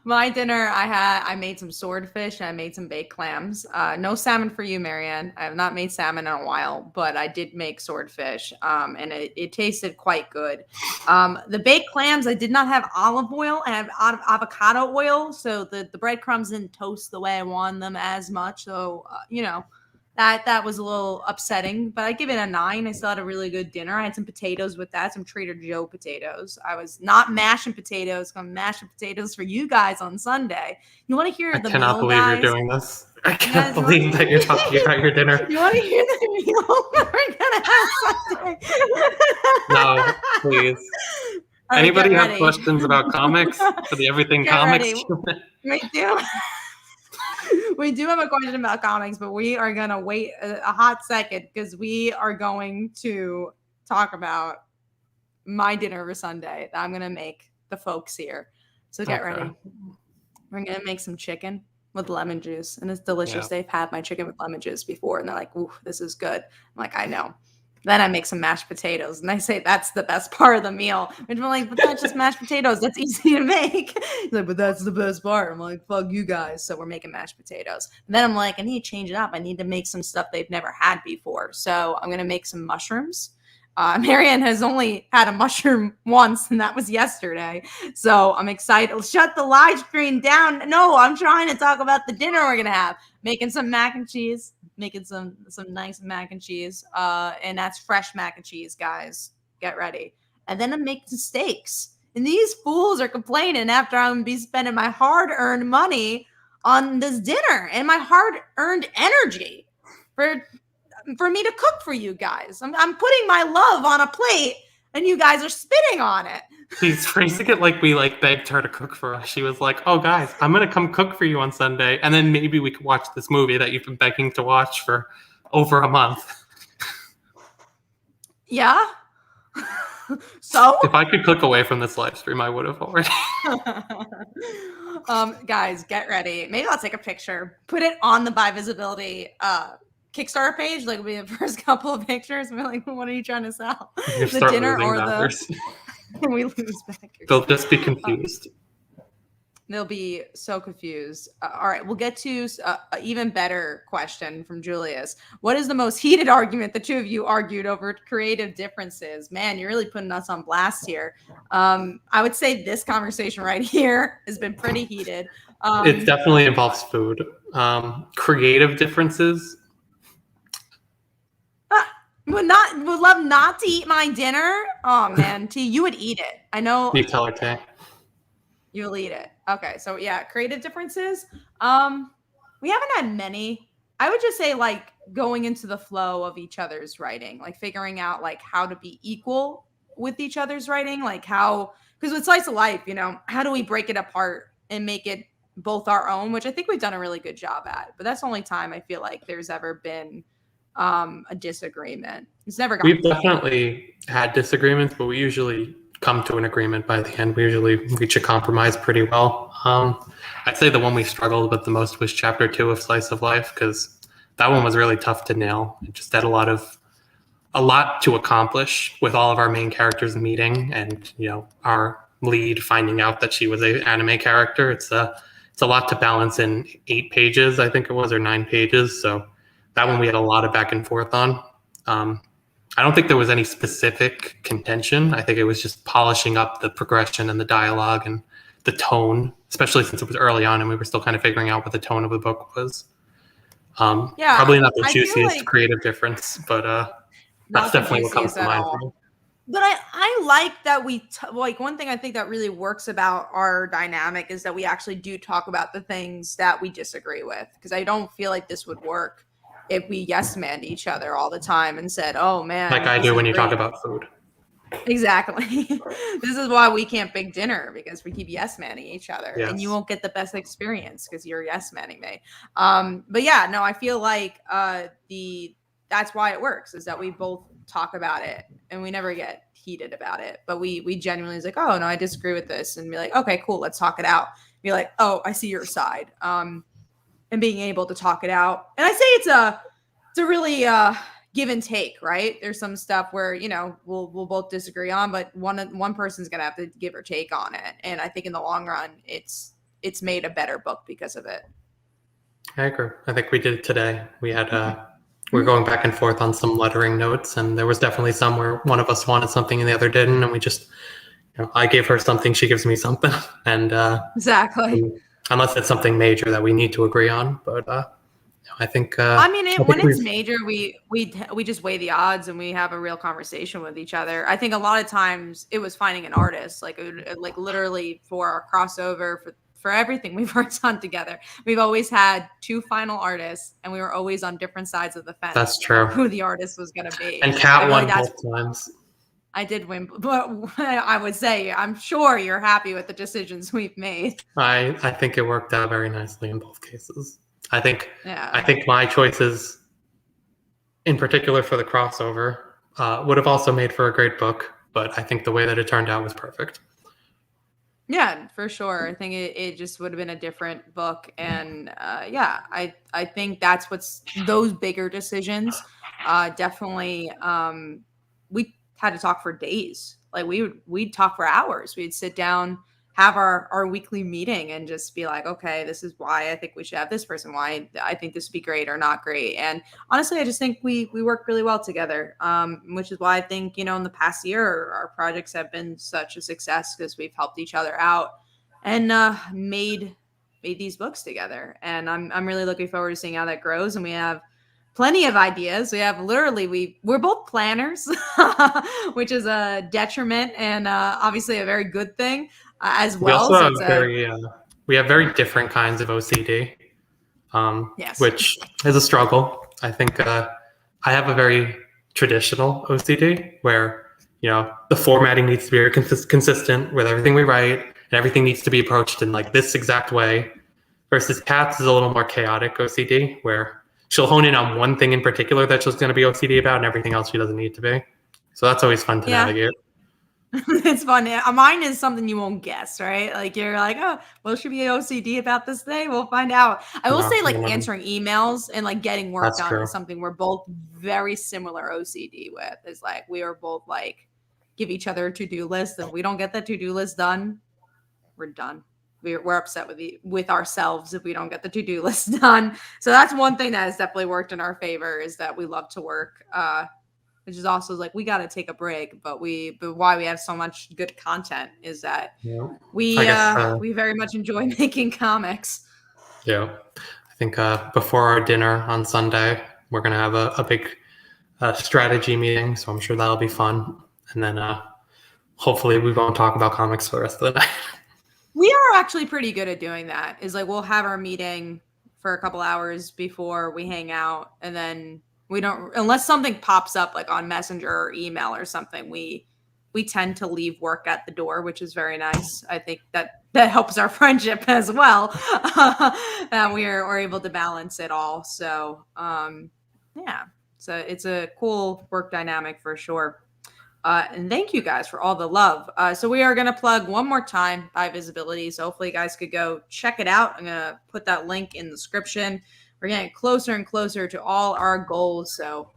My dinner, I made some swordfish and I made some baked clams. No salmon for you, Marianne. I have not made salmon in a while, but I did make swordfish, and it tasted quite good. The baked clams, I did not have olive oil. I have avocado oil, so the breadcrumbs didn't toast the way I wanted them as much. So that was a little upsetting, but I give it a 9. I still had a really good dinner. I had some potatoes with that, some Trader Joe potatoes. I was not mashing potatoes. I'm mashing potatoes for you guys on Sunday. You want to hear the meal, guys? I cannot believe you're doing this. I can't believe that you're talking about your dinner. You want to hear the meal we're going to have No, Sunday? please. Right, anybody have questions about comics for the Everything Comics? We do. We do have a question about comics, but we are going to wait a hot second because we are going to talk about my dinner for Sunday that I'm going to make the folks here. So get ready. We're going to make some chicken with lemon juice, and it's delicious. Yeah. They've had my chicken with lemon juice before, and they're like, ooh, this is good. I'm like, I know. Then I make some mashed potatoes, and I say that's the best part of the meal. And I'm like, but that's just mashed potatoes. That's easy to make. He's like, but that's the best part. I'm like, fuck you guys. So we're making mashed potatoes. And then I'm like, I need to change it up. I need to make some stuff they've never had before. So I'm going to make some mushrooms. Marianne has only had a mushroom once, and that was yesterday. So I'm excited. Shut the live screen down. No, I'm trying to talk about the dinner we're going to have. Making some mac and cheese. Making some nice mac and cheese, and that's fresh mac and cheese, guys. Get ready. And then I'm making steaks. And these fools are complaining after I'm gonna be spending my hard-earned money on this dinner and my hard-earned energy for me to cook for you guys. I'm putting my love on a plate, and you guys are spitting on it. She's phrasing it like we begged her to cook for us. She was like, oh, guys, I'm going to come cook for you on Sunday, and then maybe we could watch this movie that you've been begging to watch for over a month. Yeah? So? If I could click away from this live stream, I would have already. Guys, get ready. Maybe I'll take a picture, put it on the Bi Visibility Kickstarter page, like be the first couple of pictures, and be like, what are you trying to sell? The dinner or the... And we lose back. They'll just be confused. They'll be so confused. All right, we'll get to an even better question from Julius. What is the most heated argument the two of you argued over creative differences? Man, you're really putting us on blast here. I would say this conversation right here has been pretty heated. It definitely involves food. Creative differences. Would love not to eat my dinner. Oh man, T, you would eat it. I know. You tell her, T. You'll eat it. Okay, so yeah, creative differences. We haven't had many. I would just say like going into the flow of each other's writing, like figuring out like how to be equal with each other's writing, like how, because with Slice of Life, how do we break it apart and make it both our own, which I think we've done a really good job at. But that's the only time I feel like there's ever been a disagreement. It's never gone. We've definitely had disagreements, but we usually come to an agreement by the end. We usually reach a compromise pretty well. I'd say the one we struggled with the most was chapter 2 of Slice of Life, because that one was really tough to nail. It just had a lot to accomplish with all of our main characters meeting, and our lead finding out that she was an anime character. It's a lot to balance in 8 pages, I think it was, or 9 pages. So that one we had a lot of back and forth on. I don't think there was any specific contention. I think it was just polishing up the progression and the dialogue and the tone, especially since it was early on and we were still kind of figuring out what the tone of the book was. Probably not the juiciest creative difference, but that's definitely what comes to mind for me. But I like that we one thing I think that really works about our dynamic is that we actually do talk about the things that we disagree with, because I don't feel like this would work if we yes-manned each other all the time and said, oh man, like I do when you talk about food. Exactly. This is why we can't big dinner, because we keep yes-manning each other. Yes. And you won't get the best experience because you're yes-manning me. But yeah, no, I feel like that's why it works, is that we both talk about it and we never get heated about it. But we genuinely is like, oh no, I disagree with this, and be like, okay, cool, let's talk it out. be like, oh, I see your side, and being able to talk it out. And I say it's a really give and take, right? There's some stuff where, you know, we'll both disagree on, but one person's gonna have to give or take on it. And I think in the long run, it's made a better book because of it. I agree. I think we did it today. We had we're going back and forth on some lettering notes, and there was definitely some where one of us wanted something and the other didn't, and we just, you know, I gave her something, she gives me something, and exactly. Unless it's something major that we need to agree on, but I think. I mean, when it's major, we just weigh the odds and we have a real conversation with each other. I think a lot of times it was finding an artist, like literally for our crossover for everything we've worked on together. We've always had two final artists, and we were always on different sides of the fence. That's true. Who the artist was going to be. And Kat won both times. I did win, but I would say I'm sure you're happy with the decisions we've made. I think it worked out very nicely in both cases. I think my choices, in particular for the crossover, would have also made for a great book, but I think the way that it turned out was perfect. Yeah, for sure. I think it just would have been a different book. And yeah, I think that's what's those bigger decisions. Definitely, we had to talk for days. Like we'd talk for hours. We'd sit down, have our weekly meeting, and just be like, okay, this is why I think we should have this person, why I think this would be great or not great. And honestly, I just think we work really well together, which is why I think, you know, in the past year, our projects have been such a success because we've helped each other out and made these books together. And I'm really looking forward to seeing how that grows. And we have plenty of ideas. We have literally, we're both planners, which is a detriment and obviously a very good thing. As well, we also have we have very different kinds of OCD, yes. Which is a struggle. I think I have a very traditional OCD where, you know, the formatting needs to be very consistent with everything we write, and everything needs to be approached in like this exact way. Versus Kat's is a little more chaotic OCD where she'll hone in on one thing in particular that she's going to be OCD about, and everything else she doesn't need to be. So that's always fun to navigate. It's fun. Mine is something you won't guess, right? Like you're like, oh, well, should be OCD about this thing. We'll find out. I will say, like answering emails and like getting work done is something we're both very similar OCD with. Is like we are both like give each other a to-do list, and we don't get the to-do list done, we're done. We're upset with ourselves if we don't get the to-do list done. So that's one thing that has definitely worked in our favor is that we love to work. Which is also like we got to take a break, but why we have so much good content is that we very much enjoy making comics. Yeah, I think before our dinner on Sunday, we're gonna have a big strategy meeting, so I'm sure that'll be fun. And then hopefully we won't talk about comics for the rest of the night. We are actually pretty good at doing that. Is like we'll have our meeting for a couple hours before we hang out, and then we don't, unless something pops up like on Messenger or email or something, we tend to leave work at the door, which is very nice. I think that helps our friendship as well. And we're able to balance it all. So yeah, so it's a cool work dynamic for sure. And thank you guys for all the love. So we are going to plug one more time Bi Visibility. So hopefully you guys could go check it out. I'm going to put that link in the description. We're getting closer and closer to all our goals. So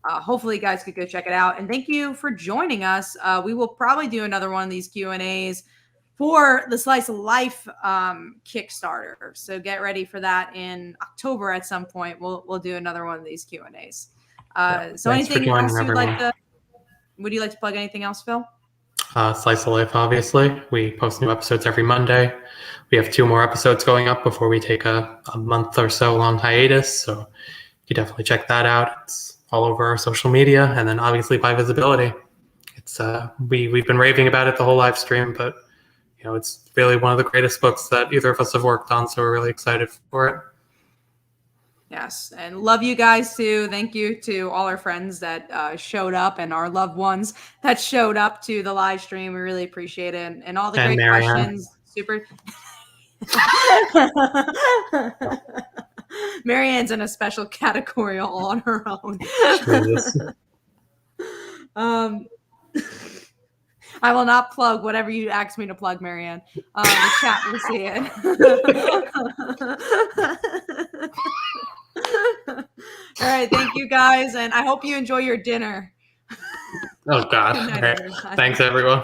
hopefully you guys could go check it out. And thank you for joining us. We will probably do another one of these Q&As for the Slice of Life Kickstarter. So get ready for that in October at some point. We'll do another one of these Q&As. So anything else you'd like to, would you like to plug anything else, Phil? Slice of Life, obviously. We post new episodes every Monday. We have 2 more episodes going up before we take a month or so long hiatus. So you definitely check that out. It's all over our social media. And then obviously Bi Visibility. It's we've been raving about it the whole live stream, but you know, it's really one of the greatest books that either of us have worked on. So we're really excited for it. Yes, and love you guys too. Thank you to all our friends that showed up and our loved ones that showed up to the live stream. We really appreciate it. And all the great Marianne. Questions. Super. Marianne's in a special category all on her own. I will not plug whatever you ask me to plug, Marianne. The chat will see it. All right, thank you guys, and I hope you enjoy your dinner. Oh God! Good night, All right. everyone. Thanks, everyone.